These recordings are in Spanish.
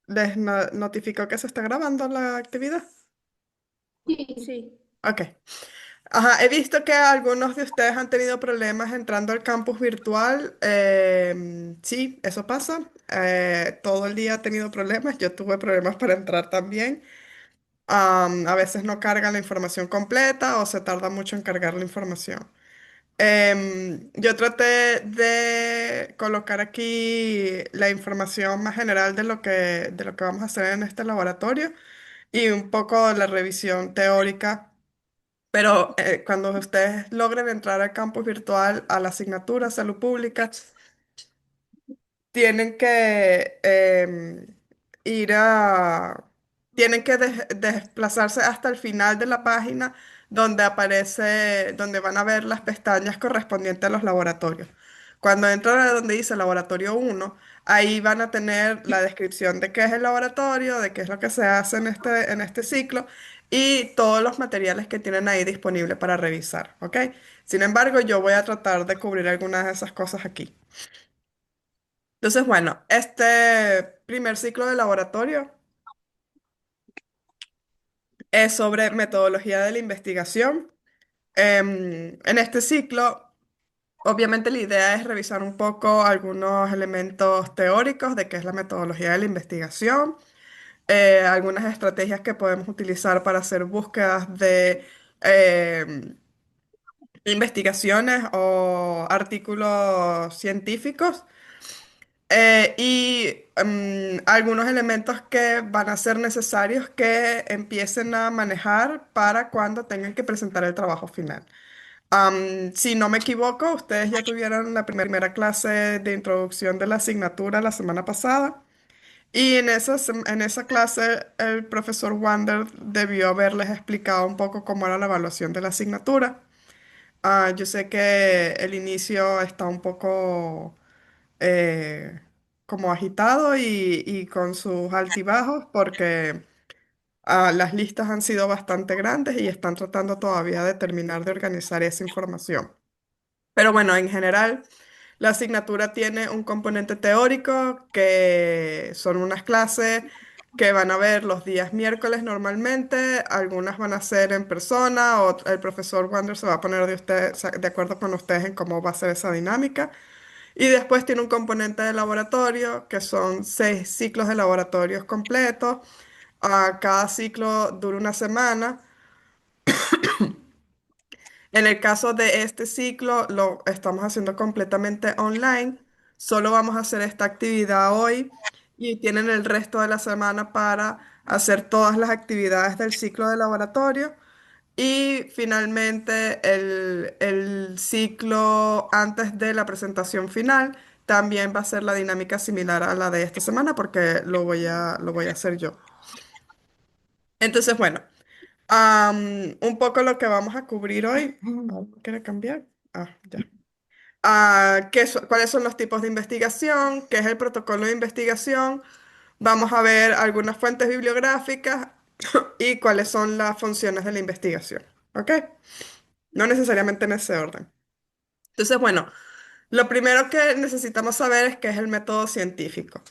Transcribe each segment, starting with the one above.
¿Les notificó que se está grabando la actividad? Sí, sí. Ok. Ajá, he visto que algunos de ustedes han tenido problemas entrando al campus virtual. Sí, eso pasa. Todo el día he tenido problemas. Yo tuve problemas para entrar también. A veces no carga la información completa o se tarda mucho en cargar la información. Yo traté de colocar aquí la información más general de lo que vamos a hacer en este laboratorio y un poco de la revisión teórica, pero cuando ustedes logren entrar al campus virtual, a la asignatura Salud Pública, tienen que ir a, tienen que desplazarse hasta el final de la página donde aparece, donde van a ver las pestañas correspondientes a los laboratorios. Cuando entran a donde dice laboratorio uno, ahí van a tener la descripción de qué es el laboratorio, de qué es lo que se hace en este ciclo y todos los materiales que tienen ahí disponibles para revisar, ¿ok? Sin embargo, yo voy a tratar de cubrir algunas de esas cosas aquí. Entonces, bueno, este primer ciclo de laboratorio es sobre metodología de la investigación. En este ciclo, obviamente la idea es revisar un poco algunos elementos teóricos de qué es la metodología de la investigación, algunas estrategias que podemos utilizar para hacer búsquedas de em, investigaciones o artículos científicos. Algunos elementos que van a ser necesarios que empiecen a manejar para cuando tengan que presentar el trabajo final. Si no me equivoco, ustedes ya tuvieron la primera clase de introducción de la asignatura la semana pasada y en esa clase el profesor Wander debió haberles explicado un poco cómo era la evaluación de la asignatura. Yo sé que el inicio está un poco eh, como agitado y con sus altibajos porque las listas han sido bastante grandes y están tratando todavía de terminar de organizar esa información. Pero bueno, en general, la asignatura tiene un componente teórico que son unas clases que van a ver los días miércoles normalmente, algunas van a ser en persona o el profesor Wander se va a poner de acuerdo con ustedes en cómo va a ser esa dinámica. Y después tiene un componente de laboratorio, que son 6 ciclos de laboratorios completos. Cada ciclo dura una semana. En el caso de este ciclo, lo estamos haciendo completamente online. Solo vamos a hacer esta actividad hoy y tienen el resto de la semana para hacer todas las actividades del ciclo de laboratorio. Y finalmente, el ciclo antes de la presentación final también va a ser la dinámica similar a la de esta semana porque lo voy a hacer yo. Entonces, bueno, un poco lo que vamos a cubrir hoy. ¿Quiere cambiar? Ya. ¿Cuáles son los tipos de investigación? ¿Qué es el protocolo de investigación? Vamos a ver algunas fuentes bibliográficas y cuáles son las funciones de la investigación. ¿Ok? No necesariamente en ese orden. Entonces, bueno, lo primero que necesitamos saber es qué es el método científico.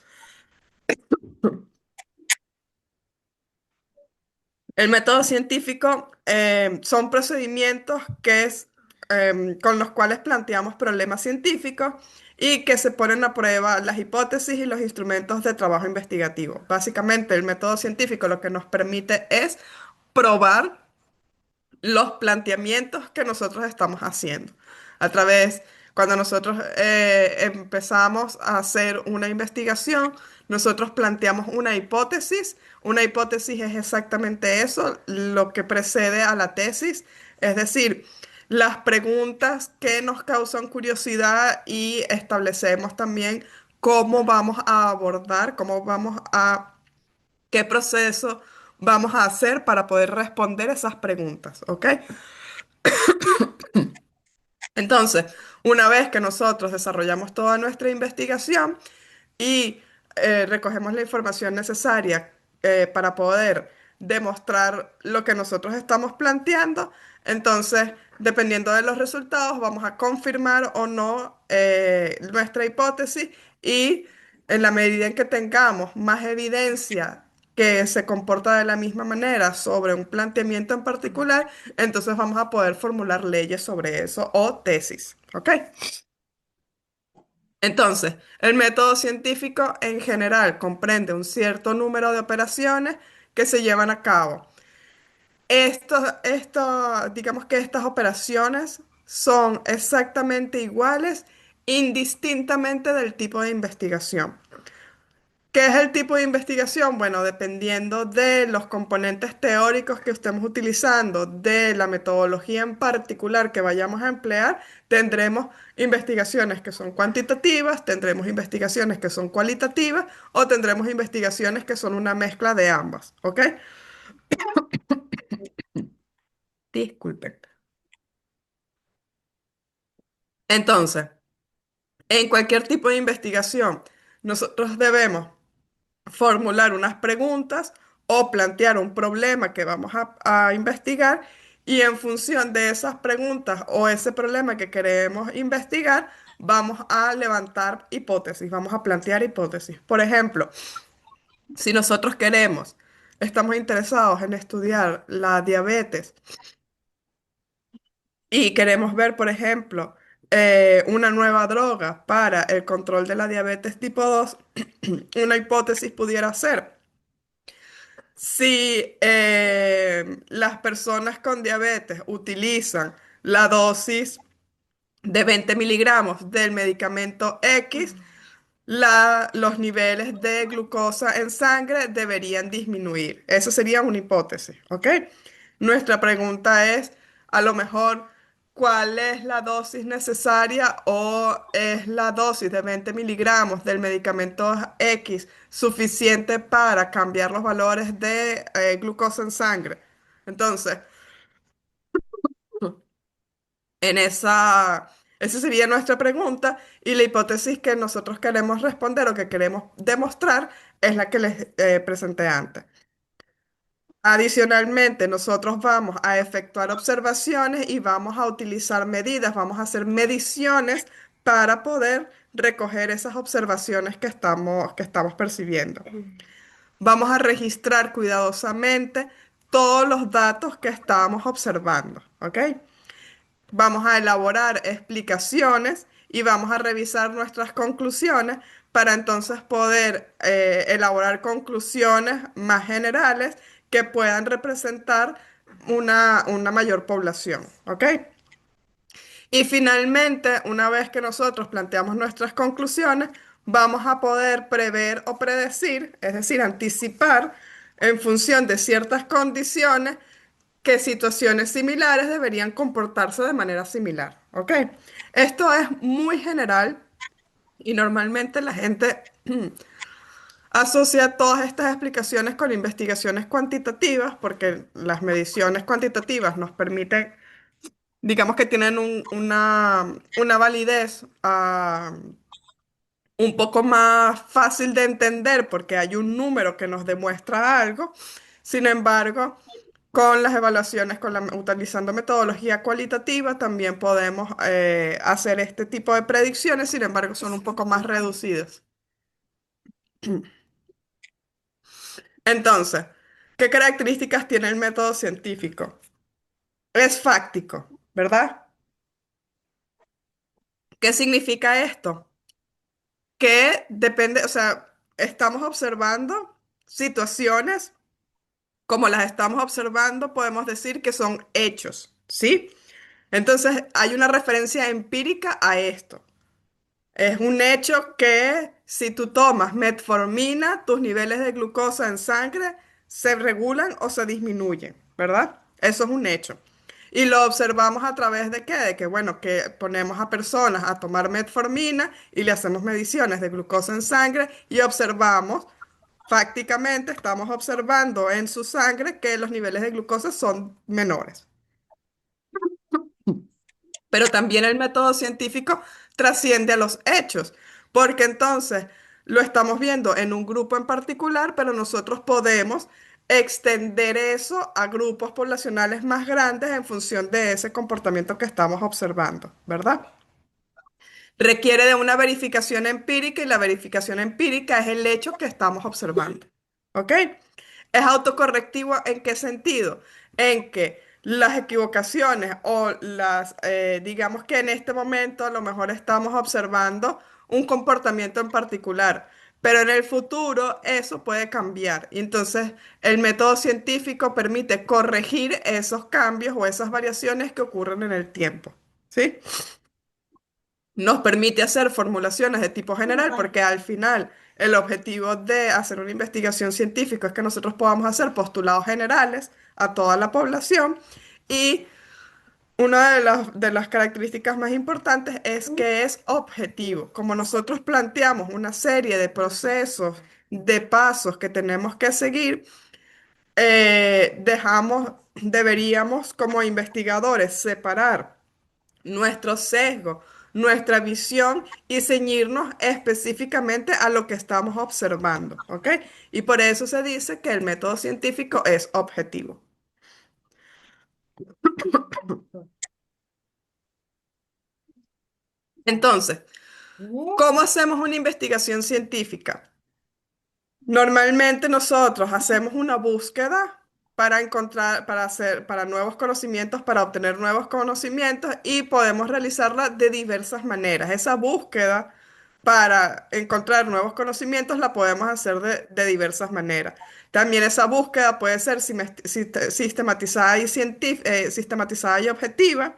El método científico son procedimientos con los cuales planteamos problemas científicos y que se ponen a prueba las hipótesis y los instrumentos de trabajo investigativo. Básicamente, el método científico lo que nos permite es probar los planteamientos que nosotros estamos haciendo. A través, cuando nosotros empezamos a hacer una investigación, nosotros planteamos una hipótesis. Una hipótesis es exactamente eso, lo que precede a la tesis, es decir, las preguntas que nos causan curiosidad y establecemos también cómo vamos a abordar, qué proceso vamos a hacer para poder responder esas preguntas, ¿ok? Entonces, una vez que nosotros desarrollamos toda nuestra investigación y recogemos la información necesaria para poder demostrar lo que nosotros estamos planteando, entonces, dependiendo de los resultados, vamos a confirmar o no nuestra hipótesis y En la medida en que tengamos más evidencia que se comporta de la misma manera sobre un planteamiento en particular, entonces vamos a poder formular leyes sobre eso o tesis. ¿Ok? Entonces, el método científico en general comprende un cierto número de operaciones que se llevan a cabo. Digamos que estas operaciones son exactamente iguales, indistintamente del tipo de investigación. ¿Qué es el tipo de investigación? Bueno, dependiendo de los componentes teóricos que estemos utilizando, de la metodología en particular que vayamos a emplear, tendremos investigaciones que son cuantitativas, tendremos investigaciones que son cualitativas o tendremos investigaciones que son una mezcla de ambas. ¿Ok? Disculpen. Entonces, en cualquier tipo de investigación, nosotros debemos formular unas preguntas o plantear un problema que vamos a investigar y en función de esas preguntas o ese problema que queremos investigar, vamos a levantar hipótesis, vamos a plantear hipótesis. Por ejemplo, si nosotros estamos interesados en estudiar la diabetes y queremos ver, por ejemplo, una nueva droga para el control de la diabetes tipo 2, una hipótesis pudiera ser: si las personas con diabetes utilizan la dosis de 20 miligramos del medicamento X, los niveles de glucosa en sangre deberían disminuir. Esa sería una hipótesis, ¿ok? Nuestra pregunta es, a lo mejor, ¿cuál es la dosis necesaria o es la dosis de 20 miligramos del medicamento X suficiente para cambiar los valores de glucosa en sangre? Entonces, esa sería nuestra pregunta y la hipótesis que nosotros queremos responder o que queremos demostrar es la que les presenté antes. Adicionalmente, nosotros vamos a efectuar observaciones y vamos a utilizar medidas, vamos a hacer mediciones para poder recoger esas observaciones que estamos percibiendo. Vamos a registrar cuidadosamente todos los datos que estamos observando, ¿ok? Vamos a elaborar explicaciones y vamos a revisar nuestras conclusiones para entonces poder elaborar conclusiones más generales que puedan representar una mayor población. ¿Ok? Y finalmente, una vez que nosotros planteamos nuestras conclusiones, vamos a poder prever o predecir, es decir, anticipar en función de ciertas condiciones que situaciones similares deberían comportarse de manera similar. ¿Ok? Esto es muy general y normalmente la gente asocia todas estas explicaciones con investigaciones cuantitativas porque las mediciones cuantitativas nos permiten, digamos que tienen una validez un poco más fácil de entender porque hay un número que nos demuestra algo. Sin embargo, con las evaluaciones, utilizando metodología cualitativa, también podemos hacer este tipo de predicciones, sin embargo, son un poco más reducidas. Entonces, ¿qué características tiene el método científico? Es fáctico, ¿verdad? ¿Qué significa esto? Que depende, o sea, estamos observando situaciones. Como las estamos observando, podemos decir que son hechos, ¿sí? Entonces, hay una referencia empírica a esto. Es un hecho que si tú tomas metformina, tus niveles de glucosa en sangre se regulan o se disminuyen, ¿verdad? Eso es un hecho. Y lo observamos a través de qué? De que, bueno, que ponemos a personas a tomar metformina y le hacemos mediciones de glucosa en sangre y observamos, fácticamente estamos observando en su sangre que los niveles de glucosa son menores. Pero también el método científico trasciende a los hechos, porque entonces lo estamos viendo en un grupo en particular, pero nosotros podemos extender eso a grupos poblacionales más grandes en función de ese comportamiento que estamos observando, ¿verdad? Requiere de una verificación empírica y la verificación empírica es el hecho que estamos observando. ¿Ok? ¿Es autocorrectivo en qué sentido? En que las equivocaciones o digamos que en este momento a lo mejor estamos observando un comportamiento en particular, pero en el futuro eso puede cambiar. Y entonces el método científico permite corregir esos cambios o esas variaciones que ocurren en el tiempo. ¿Sí? Nos permite hacer formulaciones de tipo general porque al final el objetivo de hacer una investigación científica es que nosotros podamos hacer postulados generales a toda la población y una de las características más importantes es que es objetivo. Como nosotros planteamos una serie de procesos, de pasos que tenemos que seguir, deberíamos como investigadores separar nuestro sesgo, nuestra visión y ceñirnos específicamente a lo que estamos observando, ¿ok? Y por eso se dice que el método científico es objetivo. Entonces, ¿cómo hacemos una investigación científica? Normalmente nosotros hacemos una búsqueda para encontrar, para nuevos conocimientos, para obtener nuevos conocimientos y podemos realizarla de diversas maneras. Esa búsqueda para encontrar nuevos conocimientos la podemos hacer de diversas maneras. También esa búsqueda puede ser sistematizada sistematizada y objetiva.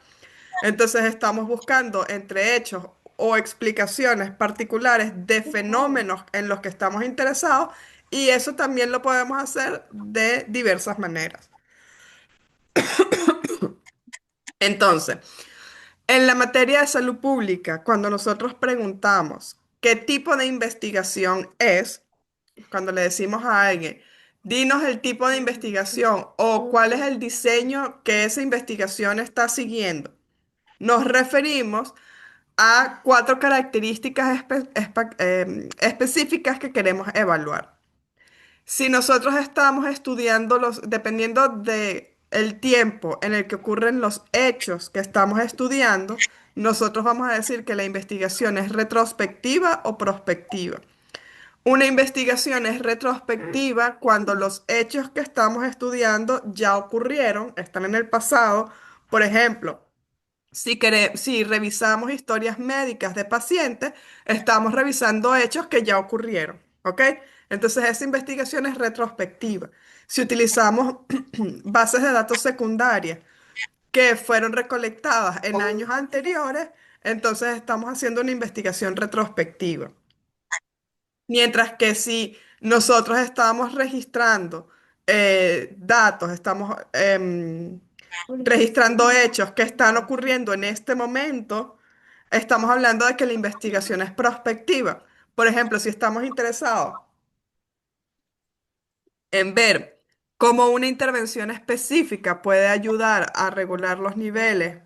Entonces estamos buscando entre hechos o explicaciones particulares de fenómenos en los que estamos interesados y eso también lo podemos hacer de diversas maneras. Entonces, en la materia de salud pública, cuando nosotros preguntamos qué tipo de investigación es, cuando le decimos a alguien, dinos el tipo de investigación o cuál es el diseño que esa investigación está siguiendo, nos referimos a cuatro características específicas que queremos evaluar. Si nosotros estamos estudiando dependiendo de el tiempo en el que ocurren los hechos que estamos estudiando, nosotros vamos a decir que la investigación es retrospectiva o prospectiva. Una investigación es retrospectiva cuando los hechos que estamos estudiando ya ocurrieron, están en el pasado. Por ejemplo, si revisamos historias médicas de pacientes, estamos revisando hechos que ya ocurrieron, ¿ok? Entonces esa investigación es retrospectiva. Si utilizamos bases de datos secundarias que fueron recolectadas en años anteriores, entonces estamos haciendo una investigación retrospectiva. Mientras que si nosotros estamos registrando datos, estamos registrando hechos que están ocurriendo en este momento, estamos hablando de que la investigación es prospectiva. Por ejemplo, si estamos interesados en ver cómo una intervención específica puede ayudar a regular los niveles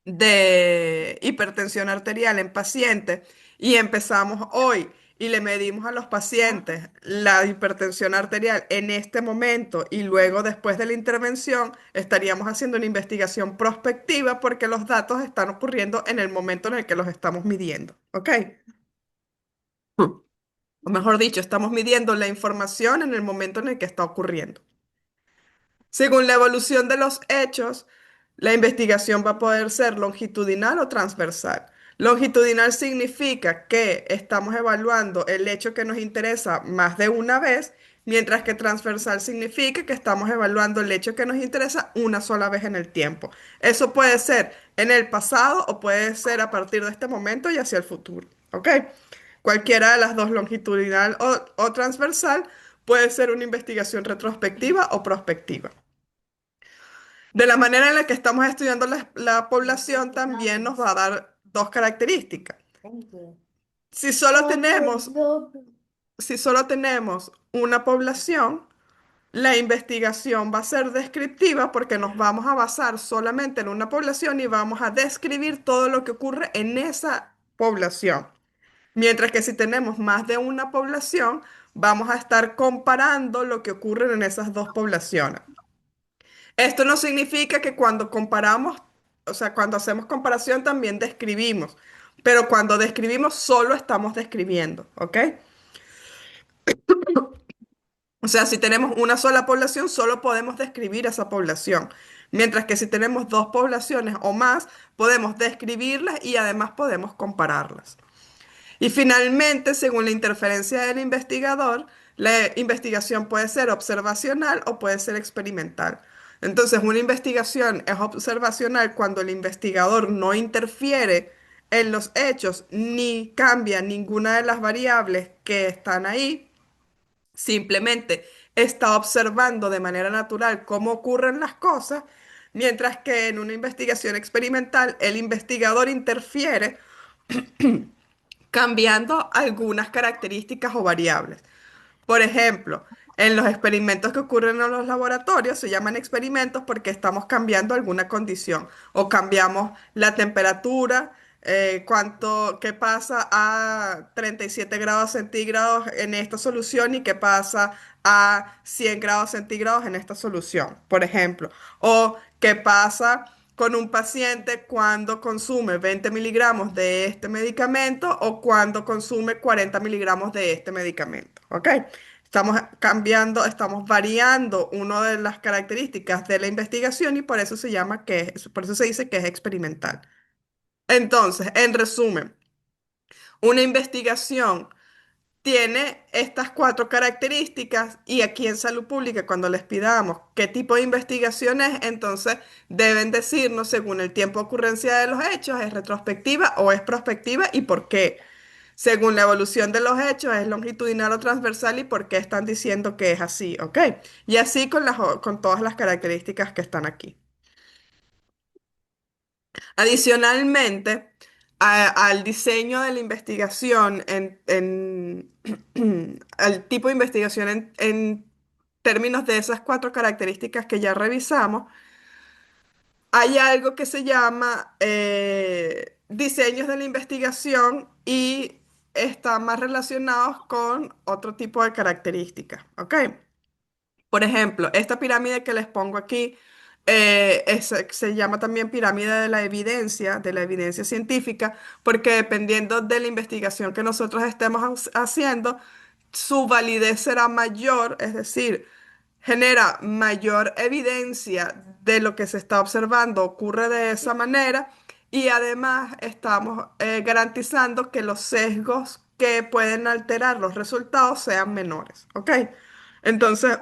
de hipertensión arterial en pacientes y empezamos hoy y le medimos a los pacientes la hipertensión arterial en este momento y luego después de la intervención estaríamos haciendo una investigación prospectiva porque los datos están ocurriendo en el momento en el que los estamos midiendo, ¿ok? O mejor dicho, estamos midiendo la información en el momento en el que está ocurriendo. Según la evolución de los hechos, la investigación va a poder ser longitudinal o transversal. Longitudinal significa que estamos evaluando el hecho que nos interesa más de una vez, mientras que transversal significa que estamos evaluando el hecho que nos interesa una sola vez en el tiempo. Eso puede ser en el pasado o puede ser a partir de este momento y hacia el futuro. ¿Ok? Cualquiera de las dos, longitudinal o transversal, puede ser una investigación retrospectiva o prospectiva. De la manera en la que estamos estudiando la población también nos va a dar dos características. Si solo tenemos, si solo tenemos una población, la investigación va a ser descriptiva porque nos vamos a basar solamente en una población y vamos a describir todo lo que ocurre en esa población. Mientras que si tenemos más de una población, vamos a estar comparando lo que ocurre en esas dos poblaciones. Esto no significa que cuando comparamos, o sea, cuando hacemos comparación también describimos, Pero cuando describimos, solo estamos describiendo, ¿ok? O sea, si tenemos una sola población, solo podemos describir esa población. Mientras que si tenemos dos poblaciones o más, podemos describirlas y además podemos compararlas. Y finalmente, según la interferencia del investigador, la investigación puede ser observacional o puede ser experimental. Entonces, una investigación es observacional cuando el investigador no interfiere en los hechos ni cambia ninguna de las variables que están ahí, simplemente está observando de manera natural cómo ocurren las cosas, mientras que en una investigación experimental el investigador interfiere cambiando algunas características o variables. Por ejemplo, en los experimentos que ocurren en los laboratorios se llaman experimentos porque estamos cambiando alguna condición o cambiamos la temperatura, qué pasa a 37 grados centígrados en esta solución y qué pasa a 100 grados centígrados en esta solución, por ejemplo. O qué pasa con un paciente cuando consume 20 miligramos de este medicamento o cuando consume 40 miligramos de este medicamento. ¿Ok? Estamos cambiando, estamos variando una de las características de la investigación y por eso se llama por eso se dice que es experimental. Entonces, en resumen, una investigación tiene estas cuatro características y aquí en salud pública, cuando les pidamos qué tipo de investigación es, entonces deben decirnos según el tiempo de ocurrencia de los hechos, ¿es retrospectiva o es prospectiva y por qué? Según la evolución de los hechos, ¿es longitudinal o transversal y por qué están diciendo que es así? ¿Ok? Y así con todas las características que están aquí. Adicionalmente, al diseño de la investigación, al tipo de investigación en términos de esas cuatro características que ya revisamos, hay algo que se llama diseños de la investigación y están más relacionados con otro tipo de características. ¿Ok? Por ejemplo, esta pirámide que les pongo aquí se llama también pirámide de la evidencia científica, porque dependiendo de la investigación que nosotros estemos haciendo, su validez será mayor, es decir, genera mayor evidencia de lo que se está observando, ocurre de esa manera, y además estamos garantizando que los sesgos que pueden alterar los resultados sean menores. ¿Ok? Entonces,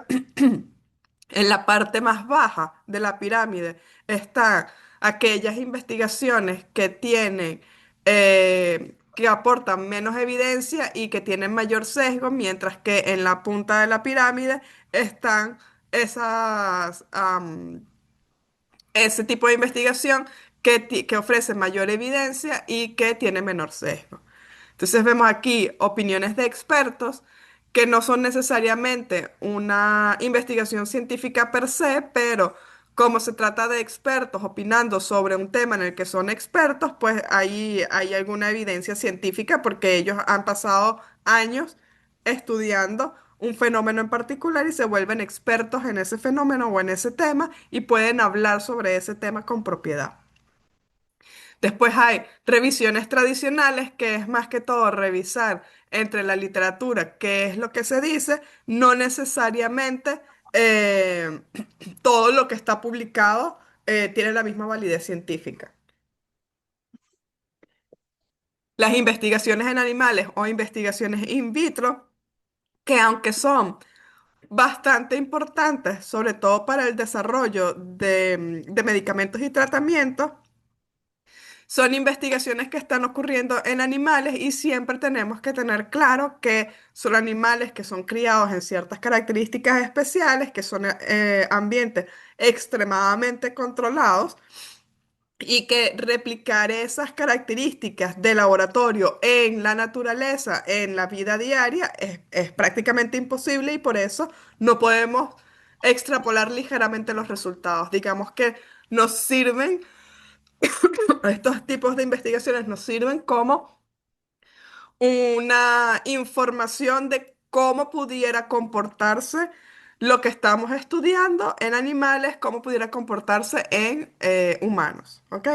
en la parte más baja de la pirámide están aquellas investigaciones que que aportan menos evidencia y que tienen mayor sesgo, mientras que en la punta de la pirámide están ese tipo de investigación que ofrece mayor evidencia y que tiene menor sesgo. Entonces vemos aquí opiniones de expertos que no son necesariamente una investigación científica per se, pero como se trata de expertos opinando sobre un tema en el que son expertos, pues ahí hay alguna evidencia científica porque ellos han pasado años estudiando un fenómeno en particular y se vuelven expertos en ese fenómeno o en ese tema y pueden hablar sobre ese tema con propiedad. Después hay revisiones tradicionales, que es más que todo revisar entre la literatura qué es lo que se dice, no necesariamente eh, todo lo que está publicado tiene la misma validez científica. Las investigaciones en animales o investigaciones in vitro, que aunque son bastante importantes, sobre todo para el desarrollo de medicamentos y tratamientos, son investigaciones que están ocurriendo en animales y siempre tenemos que tener claro que son animales que son criados en ciertas características especiales, que son ambientes extremadamente controlados y que replicar esas características de laboratorio en la naturaleza, en la vida diaria, es prácticamente imposible y por eso no podemos extrapolar ligeramente los resultados. Digamos que nos sirven estos tipos de investigaciones nos sirven como una información de cómo pudiera comportarse lo que estamos estudiando en animales, cómo pudiera comportarse en humanos, ¿ok?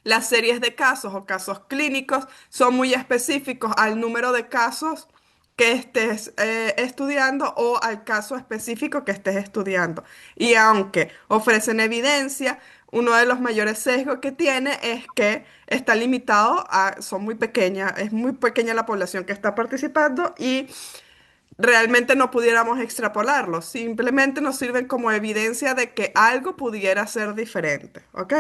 Las series de casos o casos clínicos son muy específicos al número de casos que estés estudiando o al caso específico que estés estudiando. Y aunque ofrecen evidencia, uno de los mayores sesgos que tiene es que está limitado a, son muy pequeñas, es muy pequeña la población que está participando y realmente no pudiéramos extrapolarlo. Simplemente nos sirven como evidencia de que algo pudiera ser diferente, ¿ok?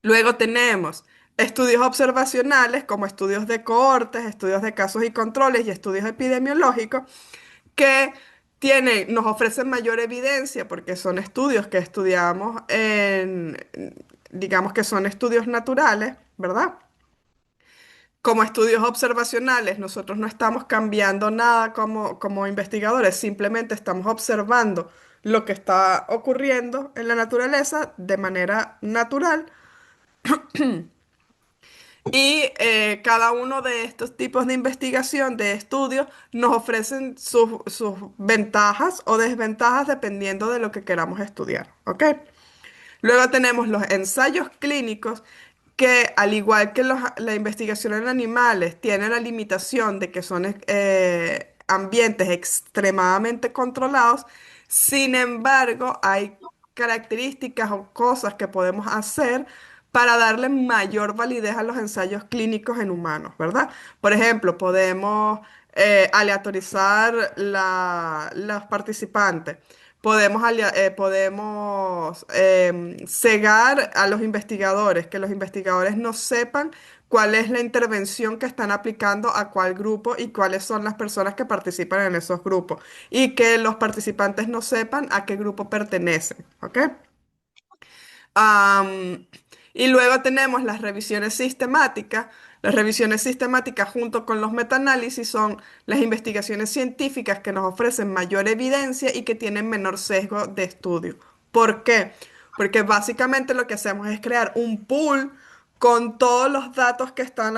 Luego tenemos estudios observacionales como estudios de cohortes, estudios de casos y controles y estudios epidemiológicos que nos ofrecen mayor evidencia porque son estudios que estudiamos digamos que son estudios naturales, ¿verdad? Como estudios observacionales, nosotros no estamos cambiando nada como investigadores, simplemente estamos observando lo que está ocurriendo en la naturaleza de manera natural. Y cada uno de estos tipos de investigación, de estudios, nos ofrecen sus ventajas o desventajas dependiendo de lo que queramos estudiar, ¿ok? Luego tenemos los ensayos clínicos que, al igual que la investigación en animales, tienen la limitación de que son ambientes extremadamente controlados. Sin embargo, hay características o cosas que podemos hacer para darle mayor validez a los ensayos clínicos en humanos, ¿verdad? Por ejemplo, podemos aleatorizar los participantes. Podemos cegar a los investigadores, que los investigadores no sepan cuál es la intervención que están aplicando a cuál grupo y cuáles son las personas que participan en esos grupos. Y que los participantes no sepan a qué grupo pertenecen, ¿ok? Am, y luego tenemos las revisiones sistemáticas. Las revisiones sistemáticas junto con los metaanálisis son las investigaciones científicas que nos ofrecen mayor evidencia y que tienen menor sesgo de estudio. ¿Por qué? Porque básicamente lo que hacemos es crear un pool con todos los datos que están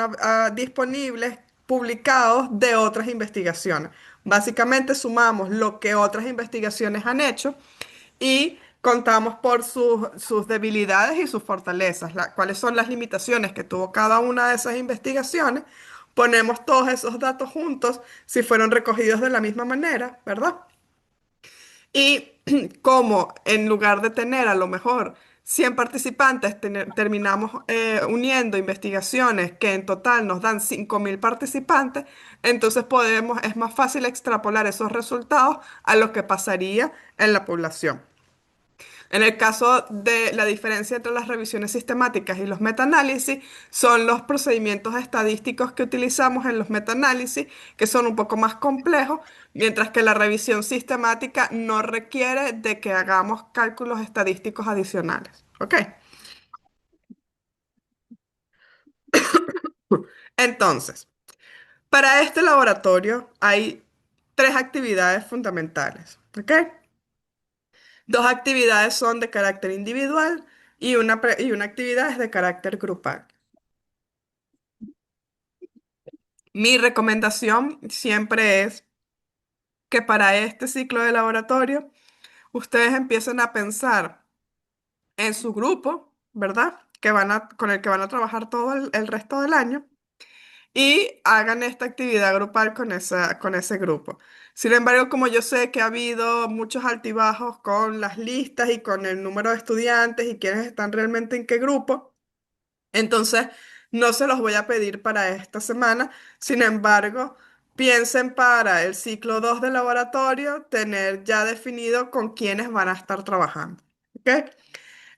disponibles, publicados de otras investigaciones. Básicamente sumamos lo que otras investigaciones han hecho y contamos por sus debilidades y sus fortalezas, cuáles son las limitaciones que tuvo cada una de esas investigaciones. Ponemos todos esos datos juntos si fueron recogidos de la misma manera, ¿verdad? Y como en lugar de tener a lo mejor 100 participantes, terminamos uniendo investigaciones que en total nos dan 5.000 participantes, entonces es más fácil extrapolar esos resultados a lo que pasaría en la población. En el caso de la diferencia entre las revisiones sistemáticas y los metaanálisis, son los procedimientos estadísticos que utilizamos en los metaanálisis, que son un poco más complejos, mientras que la revisión sistemática no requiere de que hagamos cálculos estadísticos adicionales. ¿Ok? Entonces, para este laboratorio hay tres actividades fundamentales. ¿Ok? Dos actividades son de carácter individual y una actividad es de carácter grupal. Mi recomendación siempre es que para este ciclo de laboratorio ustedes empiecen a pensar en su grupo, ¿verdad? Con el que van a trabajar todo el resto del año y hagan esta actividad grupal con ese grupo. Sin embargo, como yo sé que ha habido muchos altibajos con las listas y con el número de estudiantes y quiénes están realmente en qué grupo, entonces, no se los voy a pedir para esta semana. Sin embargo, piensen para el ciclo 2 de laboratorio tener ya definido con quiénes van a estar trabajando. ¿Ok?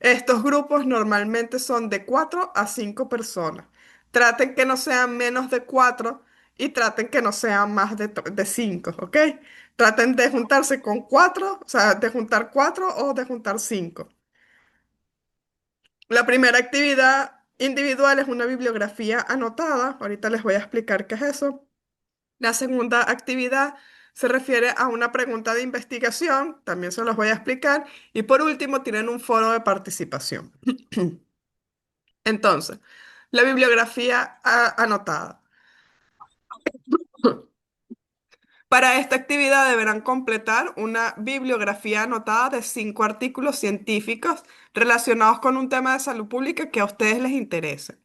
Estos grupos normalmente son de 4 a 5 personas. Traten que no sean menos de 4 y traten que no sean más de 5. ¿Ok? Traten de juntarse con 4, o sea, de juntar 4 o de juntar 5. La primera actividad individual es una bibliografía anotada. Ahorita les voy a explicar qué es eso. La segunda actividad se refiere a una pregunta de investigación. También se los voy a explicar. Y por último, tienen un foro de participación. Entonces, la bibliografía anotada. Para esta actividad deberán completar una bibliografía anotada de 5 artículos científicos relacionados con un tema de salud pública que a ustedes les interese.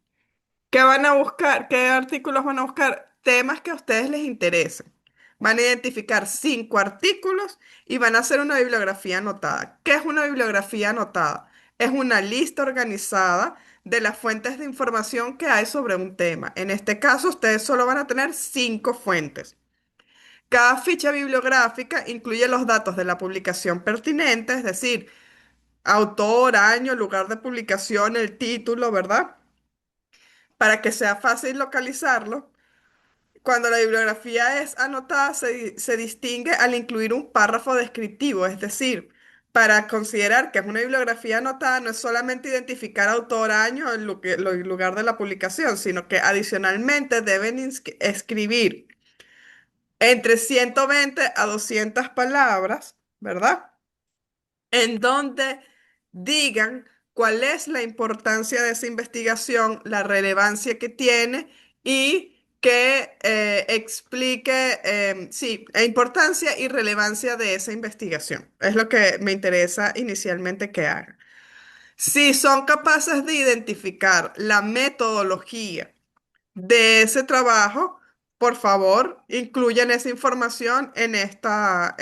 ¿Qué van a buscar? ¿Qué artículos van a buscar? Temas que a ustedes les interesen. Van a identificar 5 artículos y van a hacer una bibliografía anotada. ¿Qué es una bibliografía anotada? Es una lista organizada de las fuentes de información que hay sobre un tema. En este caso, ustedes solo van a tener 5 fuentes. Cada ficha bibliográfica incluye los datos de la publicación pertinente, es decir, autor, año, lugar de publicación, el título, ¿verdad? Para que sea fácil localizarlo. Cuando la bibliografía es anotada, se distingue al incluir un párrafo descriptivo, es decir, para considerar que es una bibliografía anotada, no es solamente identificar autor, año, el lugar de la publicación, sino que adicionalmente deben escribir entre 120 a 200 palabras, ¿verdad? En donde digan cuál es la importancia de esa investigación, la relevancia que tiene y que explique, sí, la importancia y relevancia de esa investigación. Es lo que me interesa inicialmente que hagan. Si son capaces de identificar la metodología de ese trabajo, por favor, incluyan esa información en esta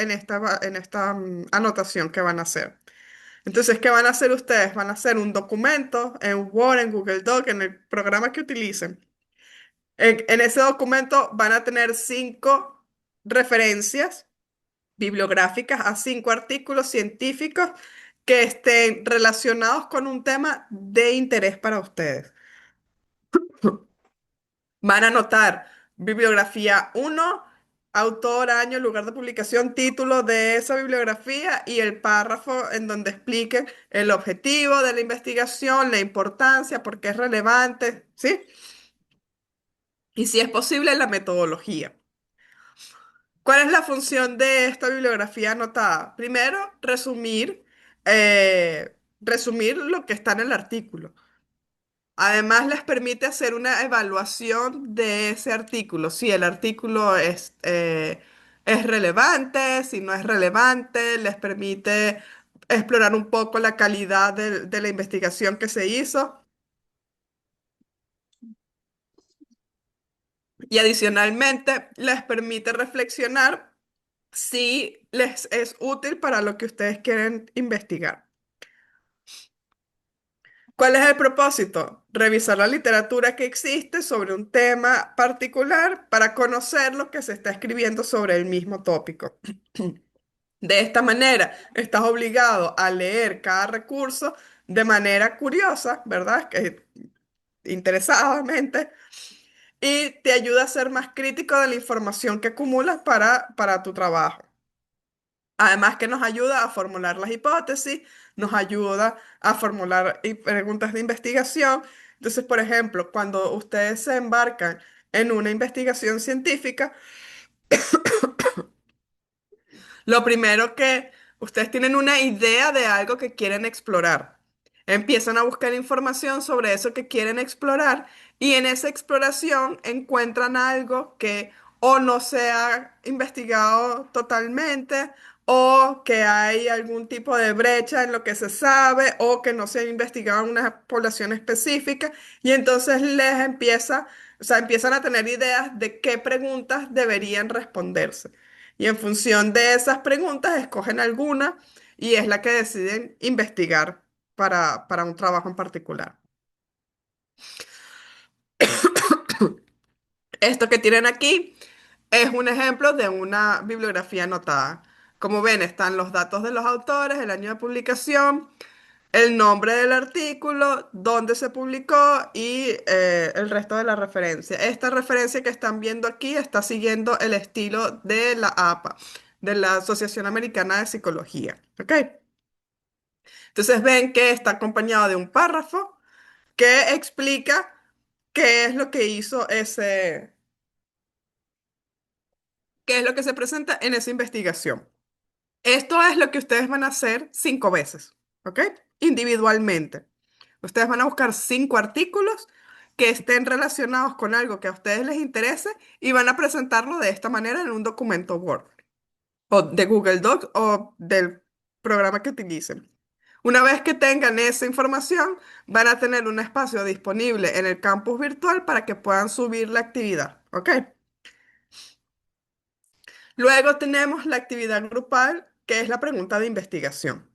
anotación que van a hacer. Entonces, ¿qué van a hacer ustedes? Van a hacer un documento en Word, en Google Doc, en el programa que utilicen. En ese documento van a tener 5 referencias bibliográficas a 5 artículos científicos que estén relacionados con un tema de interés para ustedes. Van a anotar bibliografía uno, autor, año, lugar de publicación, título de esa bibliografía y el párrafo en donde expliquen el objetivo de la investigación, la importancia, por qué es relevante, ¿sí? Y si es posible, la metodología. ¿Cuál es la función de esta bibliografía anotada? Primero, resumir lo que está en el artículo. Además, les permite hacer una evaluación de ese artículo, si el artículo es relevante, si no es relevante, les permite explorar un poco la calidad de la investigación que se hizo y adicionalmente les permite reflexionar si les es útil para lo que ustedes quieren investigar. ¿Cuál es el propósito? Revisar la literatura que existe sobre un tema particular para conocer lo que se está escribiendo sobre el mismo tópico. De esta manera, estás obligado a leer cada recurso de manera curiosa, ¿verdad? Interesadamente, y te ayuda a ser más crítico de la información que acumulas para tu trabajo. Además que nos ayuda a formular las hipótesis, nos ayuda a formular preguntas de investigación. Entonces, por ejemplo, cuando ustedes se embarcan en una investigación científica, lo primero que ustedes tienen una idea de algo que quieren explorar. Empiezan a buscar información sobre eso que quieren explorar y en esa exploración encuentran algo que o no se ha investigado totalmente o que hay algún tipo de brecha en lo que se sabe o que no se ha investigado en una población específica y entonces empiezan a tener ideas de qué preguntas deberían responderse. Y en función de esas preguntas, escogen alguna y es la que deciden investigar para un trabajo en particular. Esto que tienen aquí es un ejemplo de una bibliografía anotada. Como ven, están los datos de los autores, el año de publicación, el nombre del artículo, dónde se publicó y el resto de la referencia. Esta referencia que están viendo aquí está siguiendo el estilo de la APA, de la Asociación Americana de Psicología. ¿Ok? Entonces ven que está acompañado de un párrafo que explica qué es lo que hizo qué es lo que se presenta en esa investigación. Esto es lo que ustedes van a hacer 5 veces, ¿ok? Individualmente. Ustedes van a buscar 5 artículos que estén relacionados con algo que a ustedes les interese y van a presentarlo de esta manera en un documento Word o de Google Docs o del programa que utilicen. Una vez que tengan esa información, van a tener un espacio disponible en el campus virtual para que puedan subir la actividad, ¿ok? Luego tenemos la actividad grupal, que es la pregunta de investigación.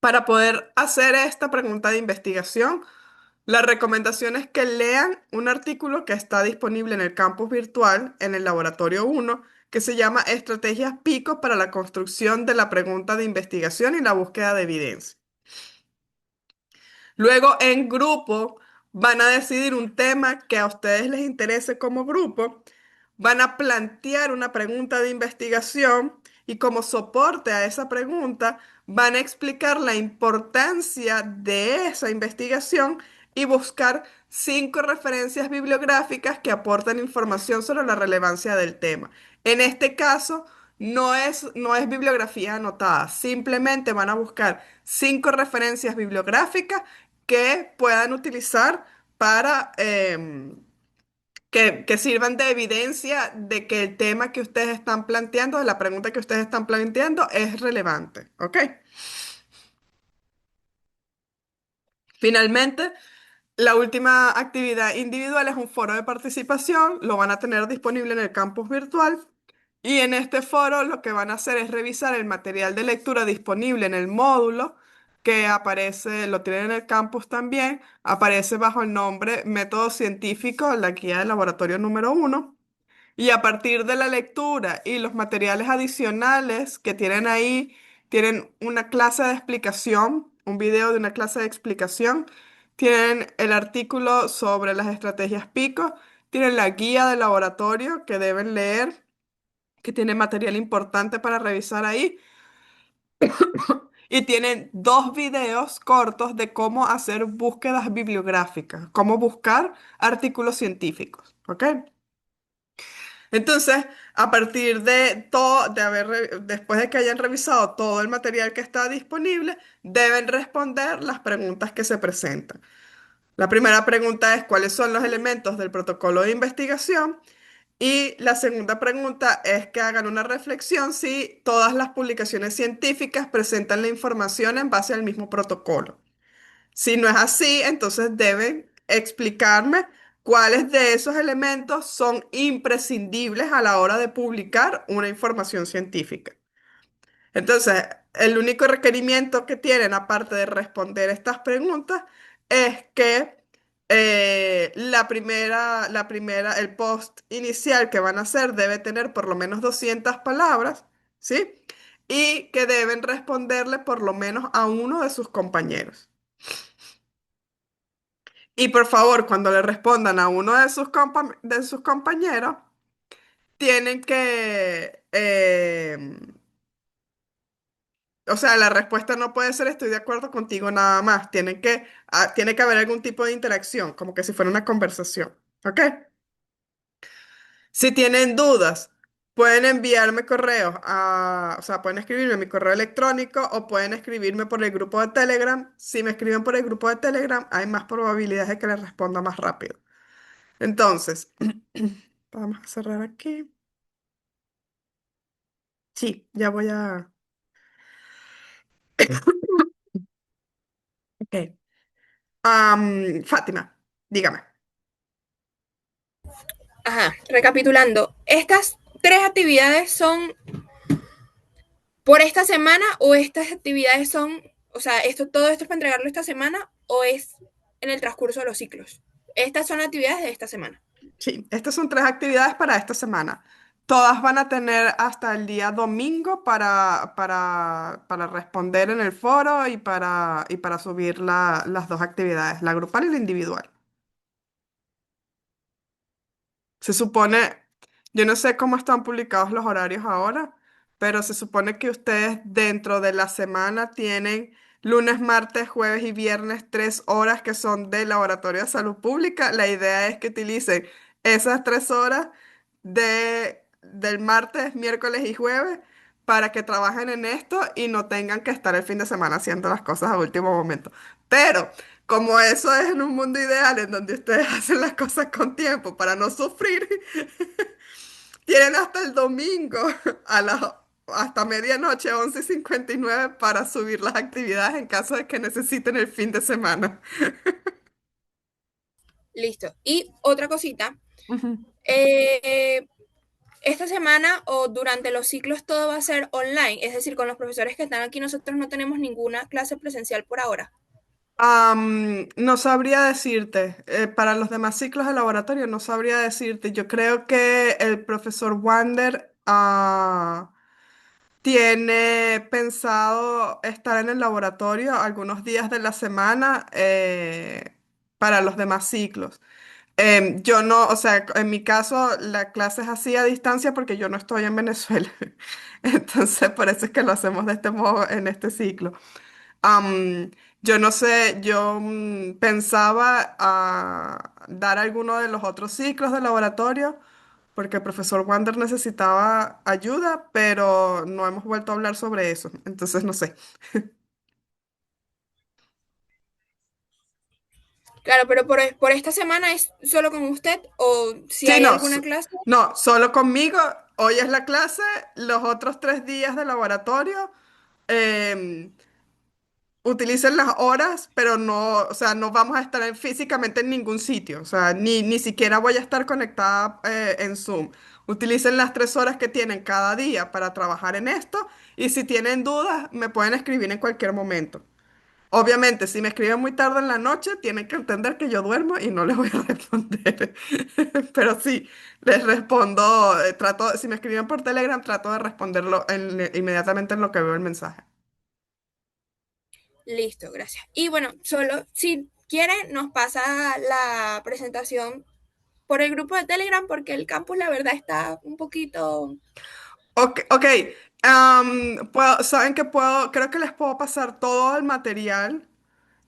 Para poder hacer esta pregunta de investigación, la recomendación es que lean un artículo que está disponible en el campus virtual, en el laboratorio uno, que se llama Estrategias Pico para la construcción de la pregunta de investigación y la búsqueda de evidencia. Luego, en grupo, van a decidir un tema que a ustedes les interese como grupo, van a plantear una pregunta de investigación y como soporte a esa pregunta, van a explicar la importancia de esa investigación y buscar 5 referencias bibliográficas que aportan información sobre la relevancia del tema. En este caso, no es bibliografía anotada, simplemente van a buscar 5 referencias bibliográficas que puedan utilizar para que sirvan de evidencia de que el tema que ustedes están planteando, de la pregunta que ustedes están planteando, es relevante. ¿Ok? Finalmente, la última actividad individual es un foro de participación. Lo van a tener disponible en el campus virtual. Y en este foro lo que van a hacer es revisar el material de lectura disponible en el módulo que aparece, lo tienen en el campus también, aparece bajo el nombre Método Científico, la guía del laboratorio número 1. Y a partir de la lectura y los materiales adicionales que tienen ahí, tienen una clase de explicación, un video de una clase de explicación, tienen el artículo sobre las estrategias PICO, tienen la guía del laboratorio que deben leer, que tiene material importante para revisar ahí, y tienen 2 videos cortos de cómo hacer búsquedas bibliográficas, cómo buscar artículos científicos, ¿ok? Entonces, a partir de todo, después de que hayan revisado todo el material que está disponible, deben responder las preguntas que se presentan. La primera pregunta es cuáles son los elementos del protocolo de investigación y la segunda pregunta es que hagan una reflexión si todas las publicaciones científicas presentan la información en base al mismo protocolo. Si no es así, entonces deben explicarme cuáles de esos elementos son imprescindibles a la hora de publicar una información científica. Entonces, el único requerimiento que tienen, aparte de responder estas preguntas, es que el post inicial que van a hacer debe tener por lo menos 200 palabras, ¿sí? Y que deben responderle por lo menos a uno de sus compañeros. Y por favor, cuando le respondan a uno de sus compañeros, tienen que, o sea, la respuesta no puede ser estoy de acuerdo contigo nada más. Tiene que haber algún tipo de interacción, como que si fuera una conversación. ¿Ok? Si tienen dudas, pueden enviarme correos o sea, pueden escribirme a mi correo electrónico o pueden escribirme por el grupo de Telegram. Si me escriben por el grupo de Telegram, hay más probabilidades de que les responda más rápido. Entonces, vamos a cerrar aquí. Sí, ya voy a... Ok. Fátima, dígame. Ajá, recapitulando, ¿estas tres actividades son por esta semana o estas actividades son, o sea, todo esto es para entregarlo esta semana o es en el transcurso de los ciclos? Estas son actividades de esta semana. Sí, estas son 3 actividades para esta semana. Todas van a tener hasta el día domingo para responder en el foro y para subir las 2 actividades, la grupal y la individual. Se supone, yo no sé cómo están publicados los horarios ahora, pero se supone que ustedes dentro de la semana tienen lunes, martes, jueves y viernes 3 horas que son de laboratorio de salud pública. La idea es que utilicen esas 3 horas del martes, miércoles y jueves para que trabajen en esto y no tengan que estar el fin de semana haciendo las cosas a último momento. Pero como eso es en un mundo ideal en donde ustedes hacen las cosas con tiempo para no sufrir, tienen hasta el domingo a las hasta medianoche, 11:59 para subir las actividades en caso de que necesiten el fin de semana. Listo. Y otra cosita, Ujú. eh, esta semana o durante los ciclos todo va a ser online, es decir, con los profesores que están aquí nosotros no tenemos ninguna clase presencial por ahora. No sabría decirte, para los demás ciclos de laboratorio no sabría decirte. Yo creo que el profesor Wander tiene pensado estar en el laboratorio algunos días de la semana para los demás ciclos. Yo no, o sea, en mi caso la clase es así a distancia porque yo no estoy en Venezuela. Entonces, por eso es que lo hacemos de este modo en este ciclo. Am, yo no sé, yo pensaba dar alguno de los otros ciclos de laboratorio porque el profesor Wander necesitaba ayuda, pero no hemos vuelto a hablar sobre eso. Entonces, no sé. Claro, pero por esta semana es solo con usted o si Sí, hay no, alguna clase. no, solo conmigo. Hoy es la clase, los otros 3 días de laboratorio. em, Utilicen las horas, pero no, o sea, no vamos a estar físicamente en ningún sitio, o sea, ni siquiera voy a estar conectada en Zoom. Utilicen las 3 horas que tienen cada día para trabajar en esto y si tienen dudas, me pueden escribir en cualquier momento. Obviamente, si me escriben muy tarde en la noche, tienen que entender que yo duermo y no les voy a responder. Pero sí, les respondo, si me escriben por Telegram, trato de responderlo inmediatamente en lo que veo el mensaje. Listo, gracias. Y bueno, solo si quiere nos pasa la presentación por el grupo de Telegram porque el campus la verdad está un poquito. Ok, ok. ¿Saben que puedo? Creo que les puedo pasar todo el material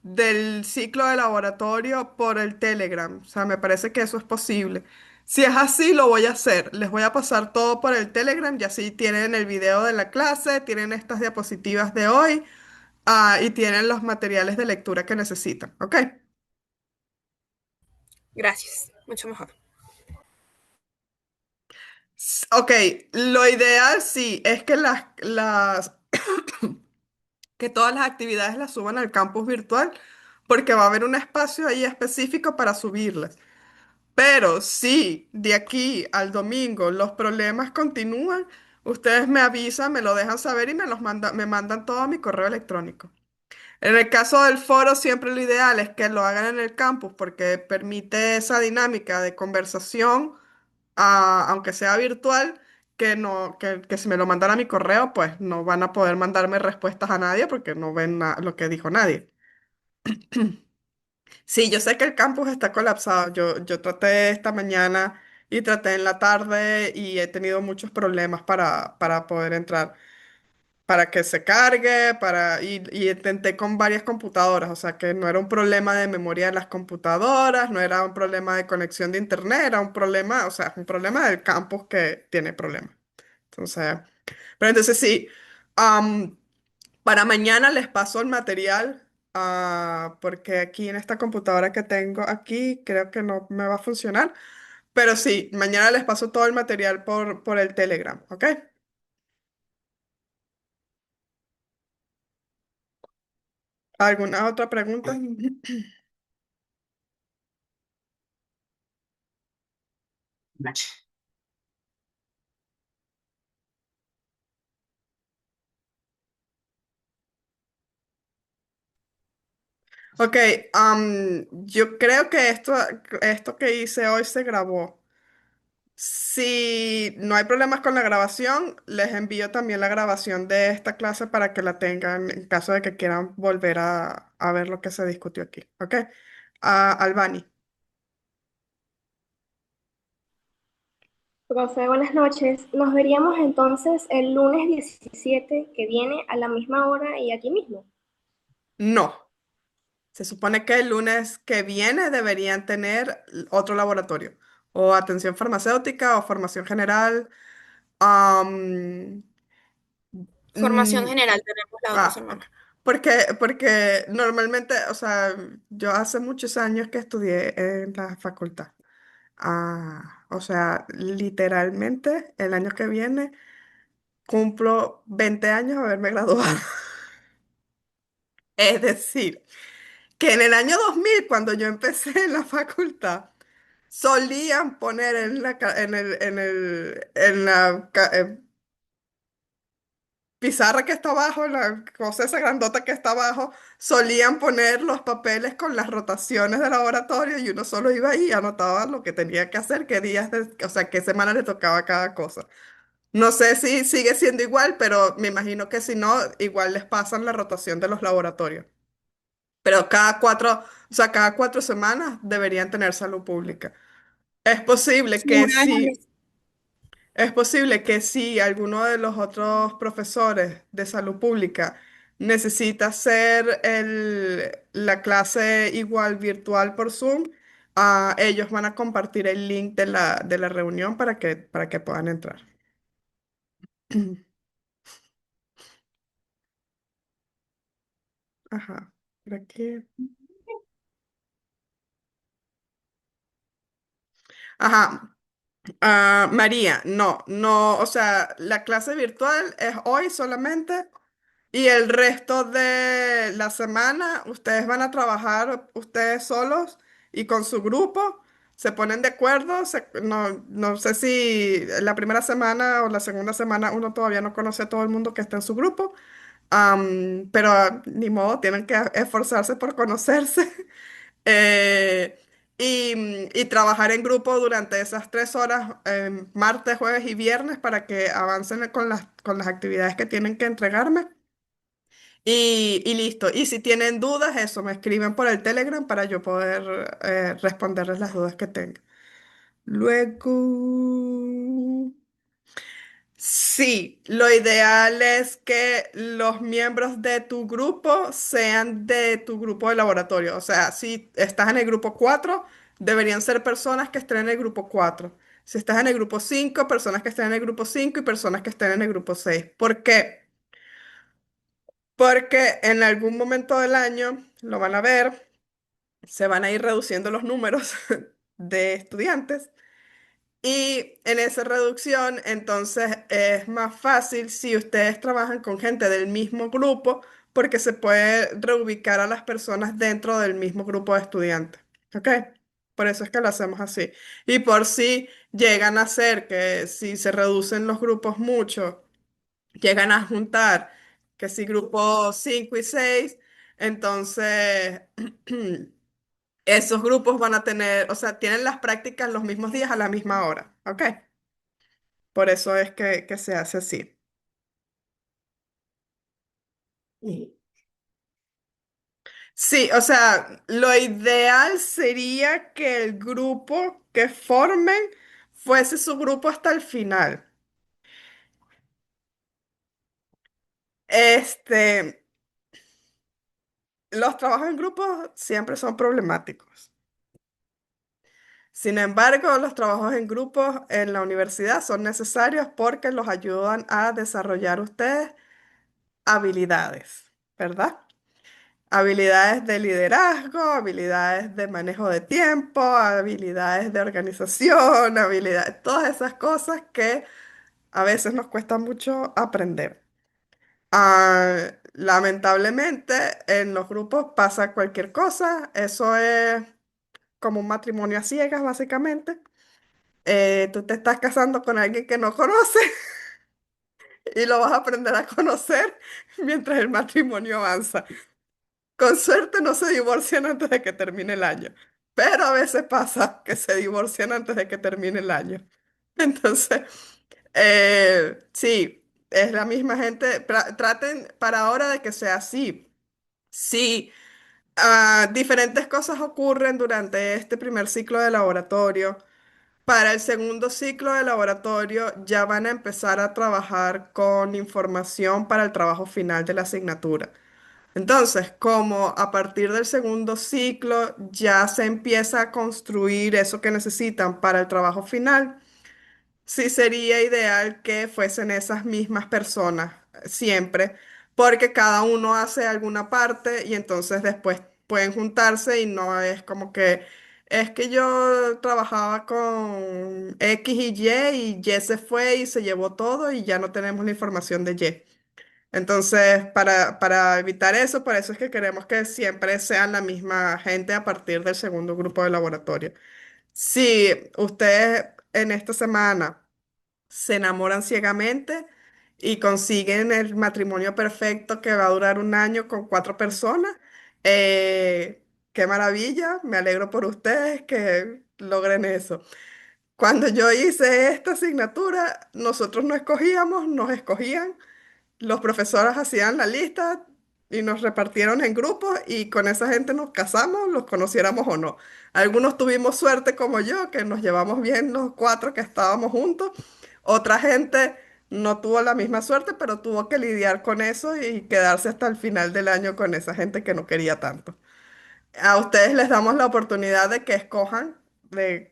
del ciclo de laboratorio por el Telegram. O sea, me parece que eso es posible. Si es así, lo voy a hacer. Les voy a pasar todo por el Telegram y así tienen el video de la clase, tienen estas diapositivas de hoy, y tienen los materiales de lectura que necesitan. ¿Ok? Gracias, mucho mejor. Ok, lo ideal sí es que que todas las actividades las suban al campus virtual, porque va a haber un espacio ahí específico para subirlas. Pero si de aquí al domingo los problemas continúan, ustedes me avisan, me lo dejan saber y me mandan todo a mi correo electrónico. En el caso del foro, siempre lo ideal es que lo hagan en el campus porque permite esa dinámica de conversación, aunque sea virtual, que no, que si me lo mandan a mi correo, pues no van a poder mandarme respuestas a nadie porque no ven lo que dijo nadie. Sí, yo sé que el campus está colapsado. Yo traté esta mañana y traté en la tarde y he tenido muchos problemas para poder entrar, para que se cargue, y intenté con varias computadoras, o sea que no era un problema de memoria de las computadoras, no era un problema de conexión de internet, era un problema, o sea, es un problema del campus que tiene problemas. Entonces, pero entonces sí. Para mañana les paso el material, porque aquí en esta computadora que tengo aquí creo que no me va a funcionar. Pero sí, mañana les paso todo el material por el Telegram, ¿ok? ¿Alguna otra pregunta? Ok, yo creo que esto que hice hoy se grabó. Si no hay problemas con la grabación, les envío también la grabación de esta clase para que la tengan en caso de que quieran volver a ver lo que se discutió aquí. ¿Ok? Albani. Profe, buenas noches. Nos veríamos entonces el lunes 17 que viene a la misma hora y aquí mismo. No. Se supone que el lunes que viene deberían tener otro laboratorio. O atención farmacéutica o formación general. Am, Formación mm, general tenemos la otra ok. semana. porque normalmente, o sea, yo hace muchos años que estudié en la facultad. O sea, literalmente el año que viene cumplo 20 años de haberme graduado. Es decir, que en el año 2000 cuando yo empecé en la facultad, solían poner en la, en la pizarra que está abajo, la cosa esa grandota que está abajo, solían poner los papeles con las rotaciones de laboratorio y uno solo iba ahí y anotaba lo que tenía que hacer, qué días, o sea, qué semana le tocaba cada cosa. No sé si sigue siendo igual, pero me imagino que si no, igual les pasan la rotación de los laboratorios. Pero o sea, cada 4 semanas deberían tener salud pública. Es posible Sí, que una vez al sí. mes. Es posible que si alguno de los otros profesores de salud pública necesita hacer la clase igual virtual por Zoom, ellos van a compartir el link de la reunión para que puedan entrar. Ajá, por aquí. Ajá, María, no, o sea, la clase virtual es hoy solamente. Y el resto de la semana, ustedes van a trabajar ustedes solos y con su grupo. Se ponen de acuerdo. No sé si la primera semana o la segunda semana uno todavía no conoce a todo el mundo que está en su grupo. Pero ni modo, tienen que esforzarse por conocerse. eh, y trabajar en grupo durante esas 3 horas, martes, jueves y viernes, para que avancen con las actividades que tienen que entregarme. Y listo. Y si tienen dudas, eso, me escriben por el Telegram para yo poder responderles las dudas que tengan. Luego, sí, lo ideal es que los miembros de tu grupo sean de tu grupo de laboratorio. O sea, si estás en el grupo 4 deberían ser personas que estén en el grupo 4. Si estás en el grupo 5 personas que estén en el grupo 5 y personas que estén en el grupo 6. ¿Por qué? Porque en algún momento del año lo van a ver, se van a ir reduciendo los números de estudiantes y en esa reducción entonces es más fácil si ustedes trabajan con gente del mismo grupo porque se puede reubicar a las personas dentro del mismo grupo de estudiantes. ¿Ok? Por eso es que lo hacemos así. Y por si llegan a ser que si se reducen los grupos mucho, llegan a juntar, que si grupo 5 y 6 entonces esos grupos van a tener, o sea, tienen las prácticas los mismos días a la misma hora, ¿ok? Por eso es que se hace así. Sí. Sí, o sea, lo ideal sería que el grupo que formen fuese su grupo hasta el final. Este, los trabajos en grupo siempre son problemáticos. Sin embargo, los trabajos en grupos en la universidad son necesarios porque los ayudan a desarrollar ustedes habilidades, ¿verdad? Habilidades de liderazgo, habilidades de manejo de tiempo, habilidades de organización, habilidades, todas esas cosas que a veces nos cuesta mucho aprender. Lamentablemente, en los grupos pasa cualquier cosa. Eso es como un matrimonio a ciegas, básicamente. Tú te estás casando con alguien que no conoces y lo vas a aprender a conocer mientras el matrimonio avanza. Con suerte no se divorcian antes de que termine el año, pero a veces pasa que se divorcian antes de que termine el año. Entonces, sí, es la misma gente. Traten para ahora de que sea así. Sí, diferentes cosas ocurren durante este primer ciclo de laboratorio. Para el segundo ciclo de laboratorio ya van a empezar a trabajar con información para el trabajo final de la asignatura. Entonces, como a partir del segundo ciclo ya se empieza a construir eso que necesitan para el trabajo final, sí sería ideal que fuesen esas mismas personas siempre, porque cada uno hace alguna parte y entonces después pueden juntarse y no es como que es que yo trabajaba con X y Y se fue y se llevó todo y ya no tenemos la información de Y. Entonces, para evitar eso, por eso es que queremos que siempre sean la misma gente a partir del segundo grupo de laboratorio. Si ustedes en esta semana se enamoran ciegamente y consiguen el matrimonio perfecto que va a durar un año con 4 personas. Qué maravilla, me alegro por ustedes que logren eso. Cuando yo hice esta asignatura, nosotros no escogíamos, nos escogían. Los profesores hacían la lista y nos repartieron en grupos y con esa gente nos casamos, los conociéramos o no. Algunos tuvimos suerte como yo, que nos llevamos bien los 4 que estábamos juntos. Otra gente no tuvo la misma suerte, pero tuvo que lidiar con eso y quedarse hasta el final del año con esa gente que no quería tanto. A ustedes les damos la oportunidad de que escojan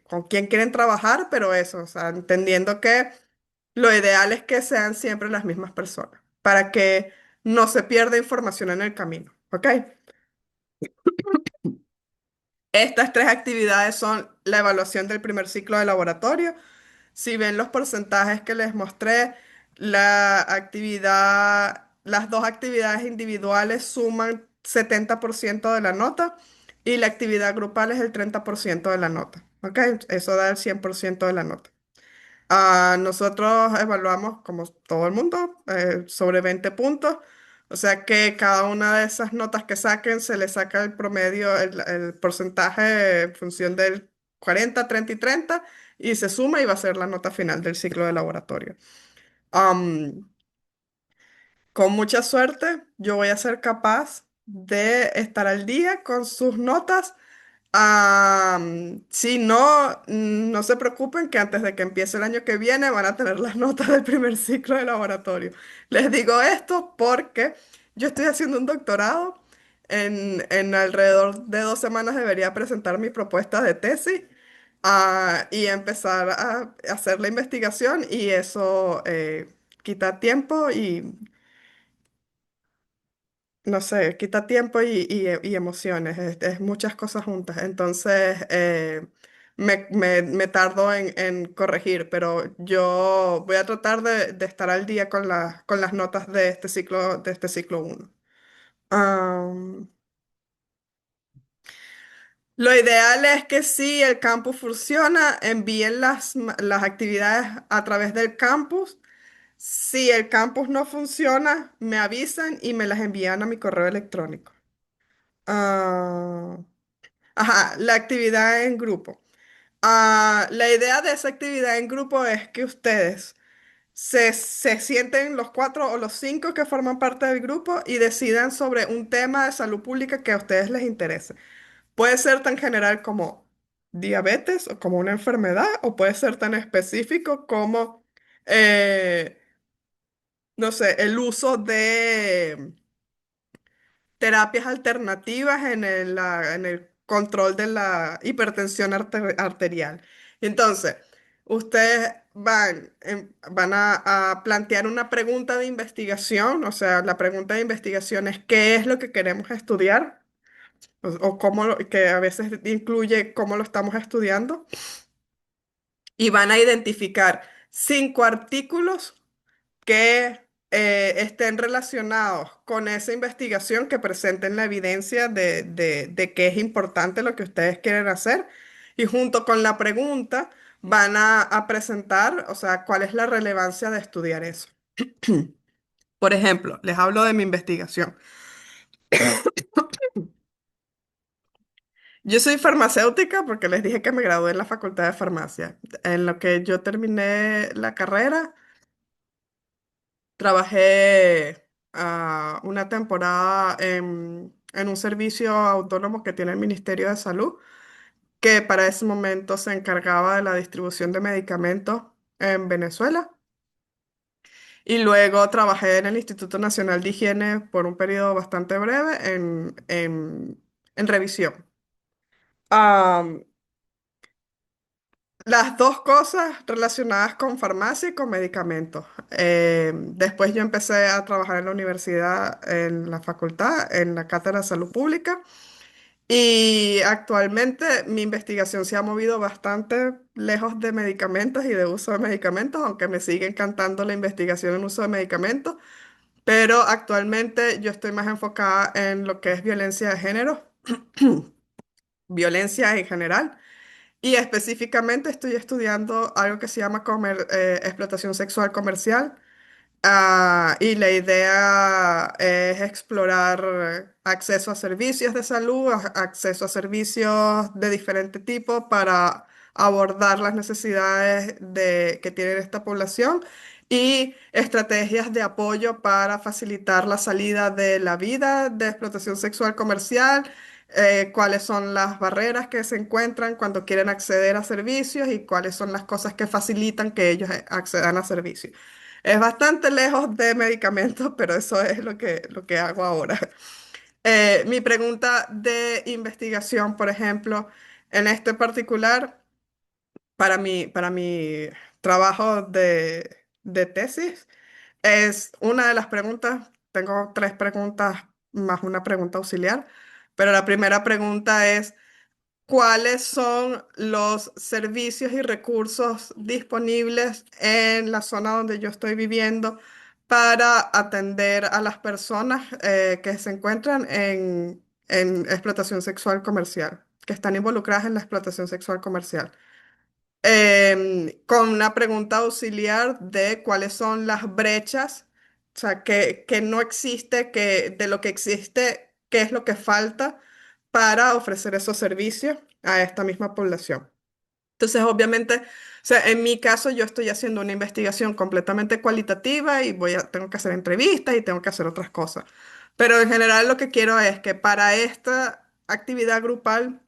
con quién quieren trabajar, pero eso, o sea, entendiendo que lo ideal es que sean siempre las mismas personas, para que no se pierda información en el camino, ¿ok? Estas 3 actividades son la evaluación del primer ciclo de laboratorio. Si ven los porcentajes que les mostré, las 2 actividades individuales suman 70% de la nota y la actividad grupal es el 30% de la nota, ¿ok? Eso da el 100% de la nota. Nosotros evaluamos, como todo el mundo, sobre 20 puntos. O sea que cada una de esas notas que saquen se le saca el promedio, el porcentaje en función del 40, 30 y 30 y se suma y va a ser la nota final del ciclo de laboratorio. Am, con mucha suerte, yo voy a ser capaz de estar al día con sus notas. Sí, no, no se preocupen que antes de que empiece el año que viene van a tener las notas del primer ciclo de laboratorio. Les digo esto porque yo estoy haciendo un doctorado. En alrededor de 2 semanas debería presentar mi propuesta de tesis, y empezar a hacer la investigación y eso quita tiempo y no sé, quita tiempo y emociones, es muchas cosas juntas. Entonces, me tardo en corregir, pero yo voy a tratar de estar al día con las notas de este ciclo uno. Am, lo ideal es que si el campus funciona, envíen las actividades a través del campus. Si el campus no funciona, me avisan y me las envían a mi correo electrónico. Ah, Ajá, la actividad en grupo. La idea de esa actividad en grupo es que ustedes se sienten los 4 o los 5 que forman parte del grupo y decidan sobre un tema de salud pública que a ustedes les interese. Puede ser tan general como diabetes o como una enfermedad, o puede ser tan específico como, eh, no sé, el uso de terapias alternativas en el control de la hipertensión arterial. Entonces, ustedes van a plantear una pregunta de investigación, o sea, la pregunta de investigación es ¿qué es lo que queremos estudiar? O cómo, que a veces incluye cómo lo estamos estudiando. Y van a identificar 5 artículos que estén relacionados con esa investigación, que presenten la evidencia de que es importante lo que ustedes quieren hacer. Y junto con la pregunta van a presentar, o sea, cuál es la relevancia de estudiar eso. Por ejemplo, les hablo de mi investigación. Yo soy farmacéutica porque les dije que me gradué en la Facultad de Farmacia. En lo que yo terminé la carrera, trabajé una temporada en un servicio autónomo que tiene el Ministerio de Salud, que para ese momento se encargaba de la distribución de medicamentos en Venezuela. Y luego trabajé en el Instituto Nacional de Higiene por un periodo bastante breve en revisión. Las dos cosas relacionadas con farmacia y con medicamentos. Después yo empecé a trabajar en la universidad, en la facultad, en la cátedra de salud pública. Y actualmente mi investigación se ha movido bastante lejos de medicamentos y de uso de medicamentos, aunque me sigue encantando la investigación en uso de medicamentos. Pero actualmente yo estoy más enfocada en lo que es violencia de género, violencia en general. Y específicamente estoy estudiando algo que se llama explotación sexual comercial. Y la idea es explorar acceso a servicios de salud, acceso a servicios de diferente tipo para abordar las necesidades que tiene esta población y estrategias de apoyo para facilitar la salida de la vida de explotación sexual comercial, cuáles son las barreras que se encuentran cuando quieren acceder a servicios y cuáles son las cosas que facilitan que ellos accedan a servicios. Es bastante lejos de medicamentos, pero eso es lo que hago ahora. Mi pregunta de investigación, por ejemplo, en este particular, para mi trabajo de tesis, es una de las preguntas, tengo tres preguntas más una pregunta auxiliar, pero la primera pregunta es, ¿cuáles son los servicios y recursos disponibles en la zona donde yo estoy viviendo para atender a las personas que se encuentran en explotación sexual comercial, que están involucradas en la explotación sexual comercial? Con una pregunta auxiliar de cuáles son las brechas, o sea, que no existe, que de lo que existe, qué es lo que falta para ofrecer esos servicios a esta misma población. Entonces, obviamente, o sea, en mi caso yo estoy haciendo una investigación completamente cualitativa y tengo que hacer entrevistas y tengo que hacer otras cosas. Pero en general lo que quiero es que para esta actividad grupal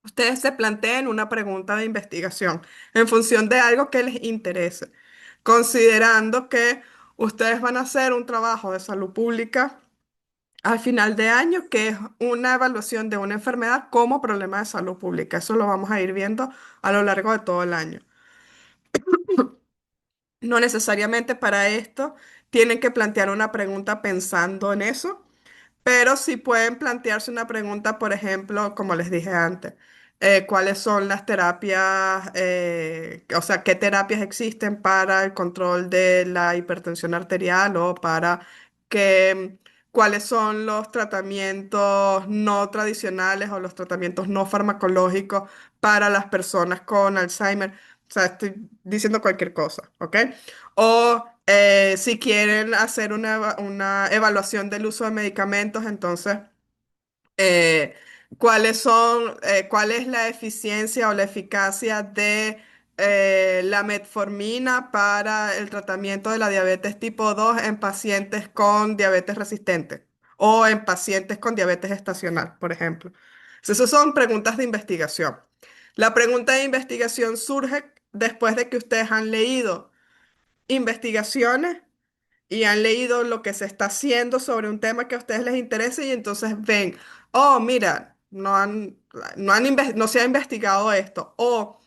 ustedes se planteen una pregunta de investigación en función de algo que les interese, considerando que ustedes van a hacer un trabajo de salud pública al final de año, que es una evaluación de una enfermedad como problema de salud pública. Eso lo vamos a ir viendo a lo largo de todo el año. No necesariamente para esto tienen que plantear una pregunta pensando en eso, pero sí pueden plantearse una pregunta, por ejemplo, como les dije antes, ¿cuáles son las terapias, o sea, qué terapias existen para el control de la hipertensión arterial o para que, cuáles son los tratamientos no tradicionales o los tratamientos no farmacológicos para las personas con Alzheimer? O sea, estoy diciendo cualquier cosa, ¿ok? O si quieren hacer una evaluación del uso de medicamentos, entonces, eh, cuál es la eficiencia o la eficacia de la metformina para el tratamiento de la diabetes tipo 2 en pacientes con diabetes resistente o en pacientes con diabetes estacional, por ejemplo. Entonces, esas son preguntas de investigación. La pregunta de investigación surge después de que ustedes han leído investigaciones y han leído lo que se está haciendo sobre un tema que a ustedes les interesa y entonces ven, oh, mira, no se ha investigado esto. O,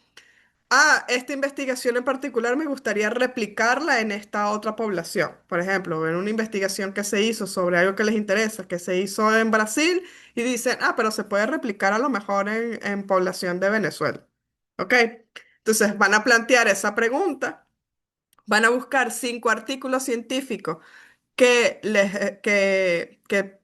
esta investigación en particular me gustaría replicarla en esta otra población. Por ejemplo, ven una investigación que se hizo sobre algo que les interesa, que se hizo en Brasil y dicen, pero se puede replicar a lo mejor en población de Venezuela. ¿Ok? Entonces van a plantear esa pregunta. Van a buscar 5 artículos científicos que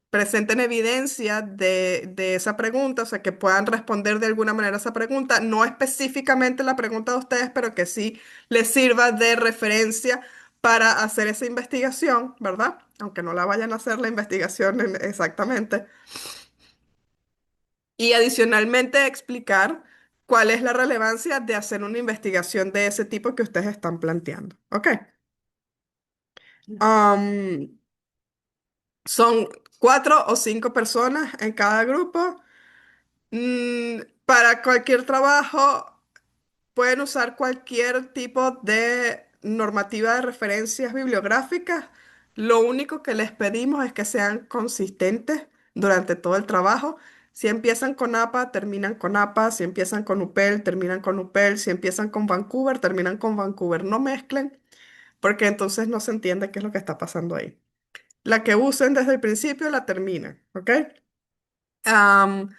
presenten evidencia de esa pregunta, o sea, que puedan responder de alguna manera a esa pregunta, no específicamente la pregunta de ustedes, pero que sí les sirva de referencia para hacer esa investigación, ¿verdad? Aunque no la vayan a hacer la investigación exactamente. Y adicionalmente explicar cuál es la relevancia de hacer una investigación de ese tipo que ustedes están planteando. ¿Ok? Um, Son 4 o 5 personas en cada grupo. Para cualquier trabajo pueden usar cualquier tipo de normativa de referencias bibliográficas. Lo único que les pedimos es que sean consistentes durante todo el trabajo. Si empiezan con APA, terminan con APA. Si empiezan con UPEL, terminan con UPEL. Si empiezan con Vancouver, terminan con Vancouver. No mezclen, porque entonces no se entiende qué es lo que está pasando ahí. La que usen desde el principio la terminan, ¿ok? Am,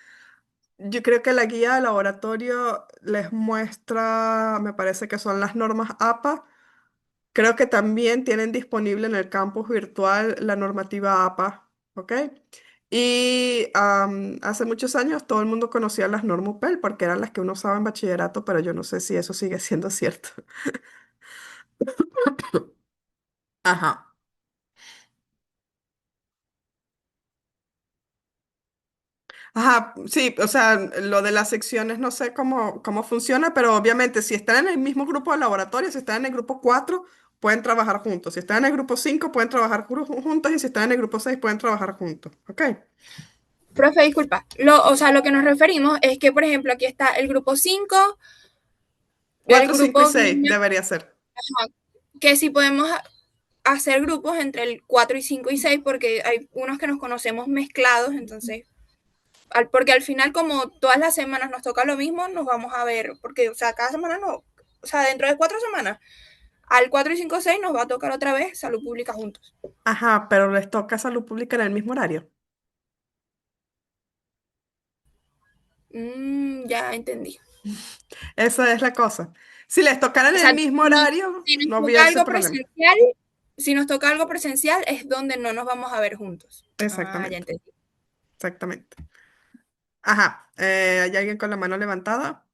yo creo que la guía de laboratorio les muestra, me parece que son las normas APA. Creo que también tienen disponible en el campus virtual la normativa APA, ¿ok? Y hace muchos años todo el mundo conocía las normas UPEL porque eran las que uno usaba en bachillerato, pero yo no sé si eso sigue siendo cierto. Ajá. Ajá, sí, o sea, lo de las secciones no sé cómo funciona, pero obviamente si están en el mismo grupo de laboratorio, si están en el grupo 4 pueden trabajar juntos. Si están en el grupo 5 pueden trabajar juntos y si están en el grupo 6 pueden trabajar juntos. ¿Ok? Profe, disculpa. O sea, lo que nos referimos es que, por ejemplo, aquí está el grupo 5, el 4, 5 y grupo 6 debería ser. que si podemos hacer grupos entre el 4 y 5 y 6 porque hay unos que nos conocemos mezclados, entonces, porque al final como todas las semanas nos toca lo mismo, nos vamos a ver, porque, o sea, cada semana no, o sea, dentro de 4 semanas, al 4 y 5 6 nos va a tocar otra vez salud pública juntos. Ajá, pero les toca salud pública en el mismo horario. Ya entendí. Esa es la cosa. Si les tocara en O el sea, mismo horario, si nos no toca hubiese algo problema. presencial, si nos toca algo presencial es donde no nos vamos a ver juntos. Ah, ya Exactamente, entendí. exactamente. Ajá, ¿hay alguien con la mano levantada?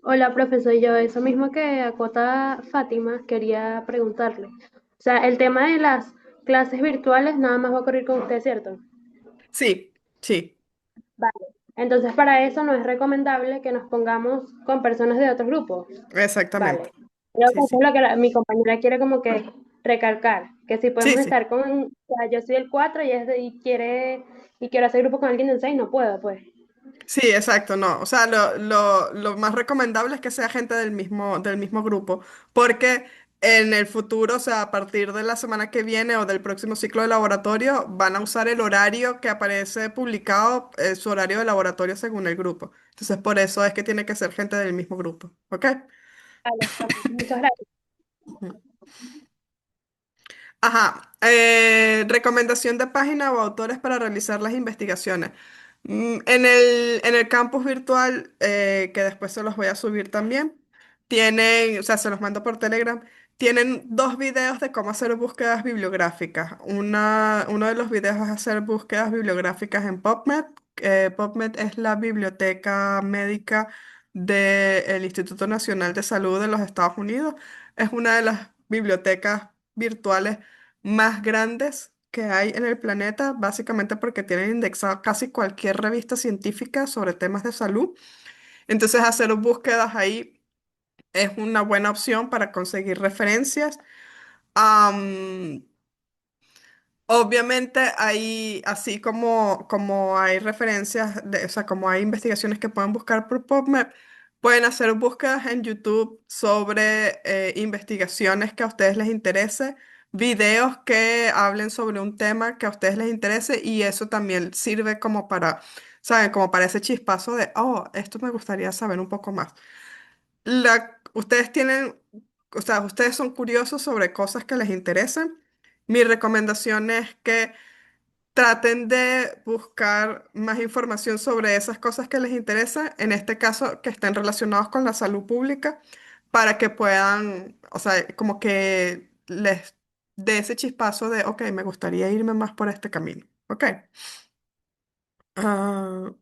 Hola, profesor, yo eso mismo que acota Fátima, quería preguntarle. O sea, el tema de las clases virtuales nada más va a ocurrir con usted, ¿cierto? Sí, sí, Vale. Entonces, para eso no es recomendable que nos pongamos con personas de otros grupos. exactamente. Vale. Creo Sí, que eso es sí. lo que mi compañera quiere como que recalcar, que si Sí, podemos sí. estar con, o sea, yo soy el 4 y quiero hacer grupo con alguien del 6 no puedo, pues. Sí, exacto, no. O sea, lo más recomendable es que sea gente del mismo grupo, porque en el futuro, o sea, a partir de la semana que viene o del próximo ciclo de laboratorio, van a usar el horario que aparece publicado, su horario de laboratorio según el grupo. Entonces, por eso es que tiene que ser gente del mismo grupo, ¿ok? Vale, ok, muchas gracias. Ujú. Ajá, recomendación de página o autores para realizar las investigaciones. En el campus virtual, que después se los voy a subir también, tienen, o sea, se los mando por Telegram, tienen dos videos de cómo hacer búsquedas bibliográficas. Uno de los videos es hacer búsquedas bibliográficas en PubMed. PubMed es la biblioteca médica del Instituto Nacional de Salud de los Estados Unidos. Es una de las bibliotecas virtuales más grandes que hay en el planeta, básicamente porque tienen indexado casi cualquier revista científica sobre temas de salud. Entonces, hacer búsquedas ahí es una buena opción para conseguir referencias. Am, Obviamente hay, así como hay referencias, o sea, como hay investigaciones que pueden buscar por PubMed, pueden hacer búsquedas en YouTube sobre investigaciones que a ustedes les interese, videos que hablen sobre un tema que a ustedes les interese y eso también sirve como para, ¿saben? Como para ese chispazo de, oh, esto me gustaría saber un poco más. Ustedes tienen, o sea, ustedes son curiosos sobre cosas que les interesan. Mi recomendación es que traten de buscar más información sobre esas cosas que les interesan, en este caso que estén relacionados con la salud pública, para que puedan, o sea, como que les dé ese chispazo de, ok, me gustaría irme más por este camino. Ok. Ah,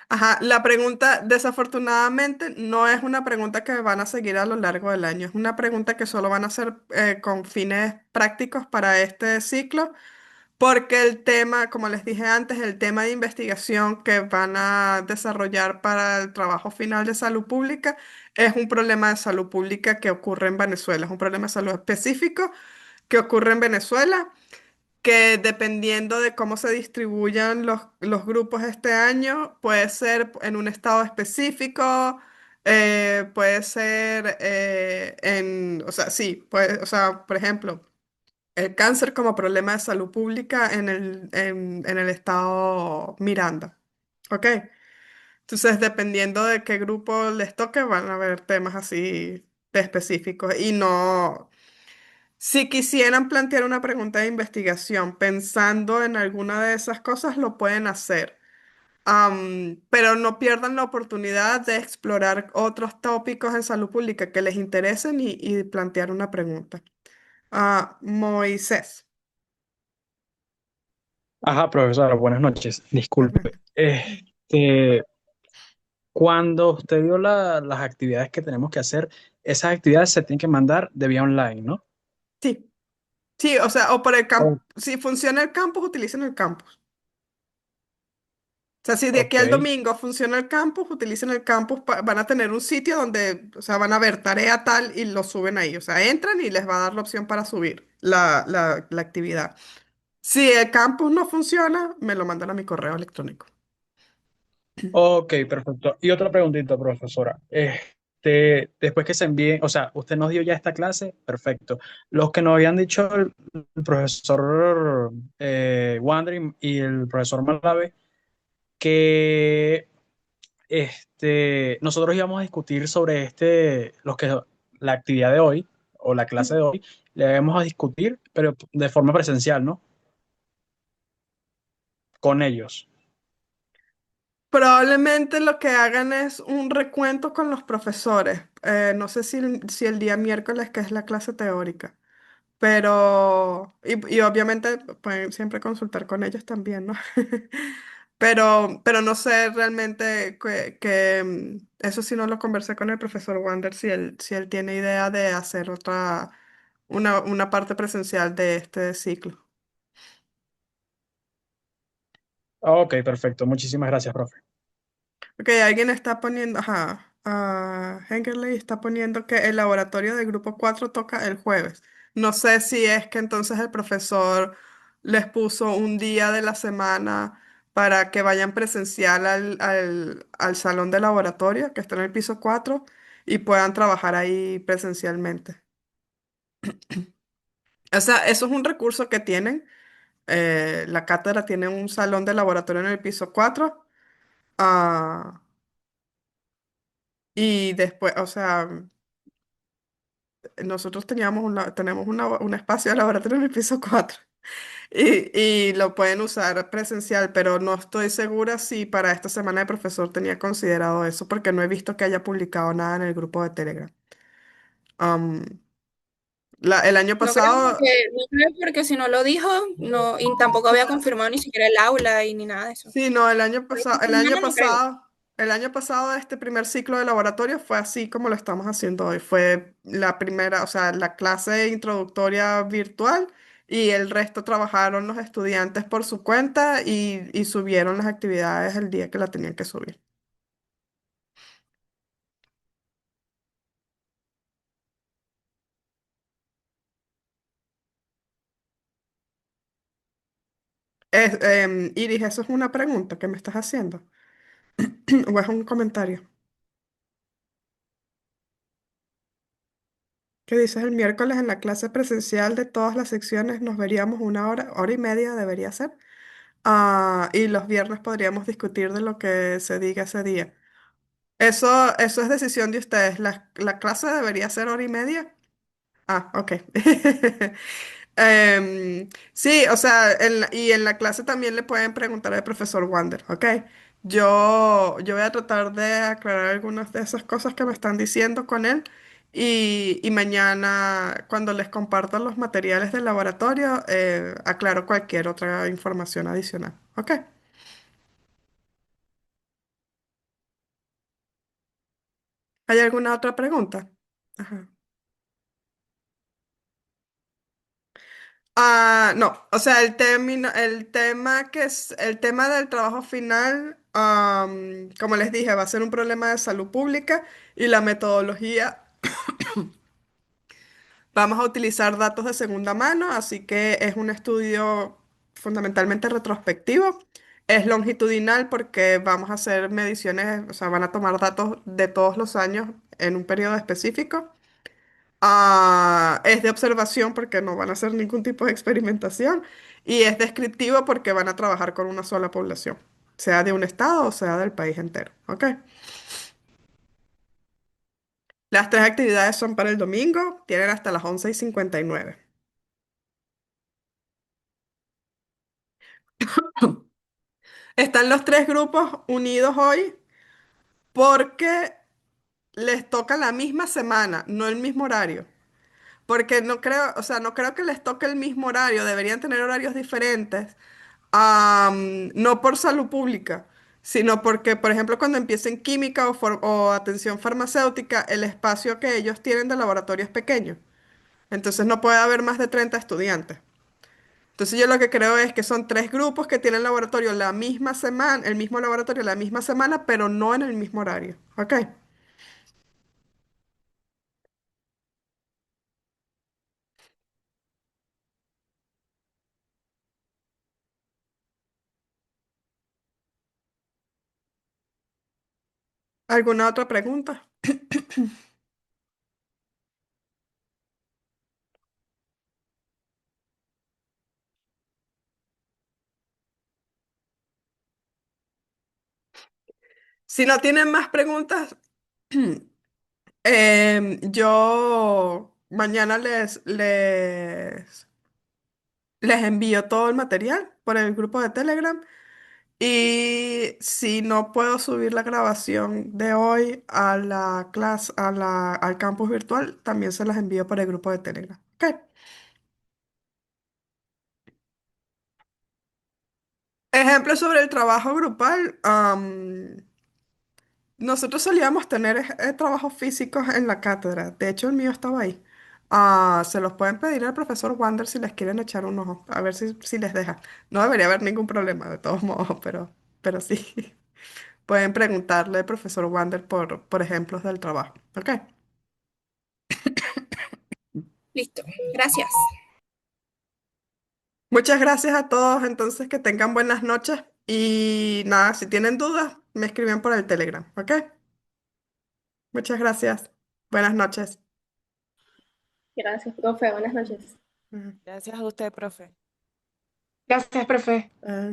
Ajá, la pregunta desafortunadamente no es una pregunta que van a seguir a lo largo del año, es una pregunta que solo van a hacer con fines prácticos para este ciclo, porque el tema, como les dije antes, el tema de investigación que van a desarrollar para el trabajo final de salud pública es un problema de salud pública que ocurre en Venezuela, es un problema de salud específico que ocurre en Venezuela que dependiendo de cómo se distribuyan los grupos este año, puede ser en un estado específico, puede ser o sea, sí, puede, o sea, por ejemplo, el cáncer como problema de salud pública en el estado Miranda. ¿Ok? Entonces, dependiendo de qué grupo les toque, van a haber temas así de específicos. Y no, si quisieran plantear una pregunta de investigación pensando en alguna de esas cosas, lo pueden hacer. Pero no pierdan la oportunidad de explorar otros tópicos en salud pública que les interesen y plantear una pregunta. Moisés. Ajá, profesora, buenas noches. Disculpe. Realmente. Cuando usted vio las actividades que tenemos que hacer, esas actividades se tienen que mandar de vía online, ¿no? Sí, sí, o sea, o por el Oh, campus. Si funciona el campus, utilicen el campus. O sea, si de aquí ok. al domingo funciona el campus, utilicen el campus, van a tener un sitio donde, o sea, van a ver tarea tal y lo suben ahí. O sea, entran y les va a dar la opción para subir la actividad. Si el campus no funciona, me lo mandan a mi correo electrónico. Ok, perfecto. Y otra preguntita, profesora. Después que se envíen, o sea, usted nos dio ya esta clase, perfecto. Los que nos habían dicho el profesor Wandering y el profesor Malave, que nosotros íbamos a discutir sobre la actividad de hoy o la clase de hoy, le íbamos a discutir, pero de forma presencial, ¿no? Con ellos. Probablemente lo que hagan es un recuento con los profesores. No sé si el día miércoles, que es la clase teórica. Pero, y obviamente pueden siempre consultar con ellos también, ¿no? Pero no sé realmente eso sí no lo conversé con el profesor Wander, si él tiene idea de hacer una parte presencial de este ciclo. Ok, perfecto. Muchísimas gracias, profe. Ok, alguien está poniendo, ajá, Hengerley está poniendo que el laboratorio del grupo 4 toca el jueves. No sé si es que entonces el profesor les puso un día de la semana para que vayan presencial al salón de laboratorio que está en el piso 4 y puedan trabajar ahí presencialmente. O sea, eso es un recurso que tienen. La cátedra tiene un salón de laboratorio en el piso 4. Y después, o sea, nosotros tenemos un espacio de laboratorio en el piso 4 y lo pueden usar presencial, pero no estoy segura si para esta semana el profesor tenía considerado eso porque no he visto que haya publicado nada en el grupo de Telegram. Am, el año pasado, No creo porque si no lo dijo, no, y tampoco había confirmado ni siquiera el aula y ni nada de eso. sí, no, el año Pero pasado, esta semana no creo. el año pasado este primer ciclo de laboratorio fue así como lo estamos haciendo hoy. Fue la primera, o sea, la clase introductoria virtual y el resto trabajaron los estudiantes por su cuenta y subieron las actividades el día que la tenían que subir. Iris, ¿eso es una pregunta que me estás haciendo? ¿O es un comentario? ¿Qué dices? El miércoles en la clase presencial de todas las secciones nos veríamos una hora y media, debería ser. Y los viernes podríamos discutir de lo que se diga ese día. Eso es decisión de ustedes. La clase debería ser hora y media. Ok. Sí, o sea, y en la clase también le pueden preguntar al profesor Wander, ¿ok? Yo voy a tratar de aclarar algunas de esas cosas que me están diciendo con él y mañana cuando les compartan los materiales del laboratorio, aclaro cualquier otra información adicional, ¿ok? ¿Hay alguna otra pregunta? Ajá. No, o sea, el tema el tema del trabajo final, como les dije, va a ser un problema de salud pública y la metodología, vamos a utilizar datos de segunda mano, así que es un estudio fundamentalmente retrospectivo. Es longitudinal porque vamos a hacer mediciones, o sea, van a tomar datos de todos los años en un periodo específico. Es de observación porque no van a hacer ningún tipo de experimentación. Y es descriptivo porque van a trabajar con una sola población, sea de un estado o sea del país entero. ¿Ok? Las tres actividades son para el domingo, tienen hasta las 11:59. Están los tres grupos unidos hoy porque les toca la misma semana, no el mismo horario. Porque no creo, o sea, no creo que les toque el mismo horario, deberían tener horarios diferentes, no por salud pública, sino porque, por ejemplo, cuando empiecen química o atención farmacéutica, el espacio que ellos tienen de laboratorio es pequeño. Entonces no puede haber más de 30 estudiantes. Entonces yo lo que creo es que son tres grupos que tienen laboratorio la misma semana, el mismo laboratorio la misma semana, pero no en el mismo horario. ¿Ok? ¿Alguna otra pregunta? Si no tienen más preguntas, yo mañana les envío todo el material por el grupo de Telegram. Y si no puedo subir la grabación de hoy a la clase, al campus virtual, también se las envío por el grupo de Telegram. ¿Ok? Ejemplo sobre el trabajo grupal. Nosotros solíamos tener trabajos físicos en la cátedra. De hecho, el mío estaba ahí. Se los pueden pedir al profesor Wander si les quieren echar un ojo, a ver si les deja. No debería haber ningún problema, de todos modos, pero sí. Pueden preguntarle al profesor Wander por ejemplos del trabajo. ¿Ok? Listo, gracias. Muchas gracias a todos. Entonces, que tengan buenas noches. Y nada, si tienen dudas, me escriben por el Telegram. ¿Ok? Muchas gracias. Buenas noches. Gracias, profe. Buenas noches. Ujú. Gracias a usted, profe. Gracias, profe. Ah.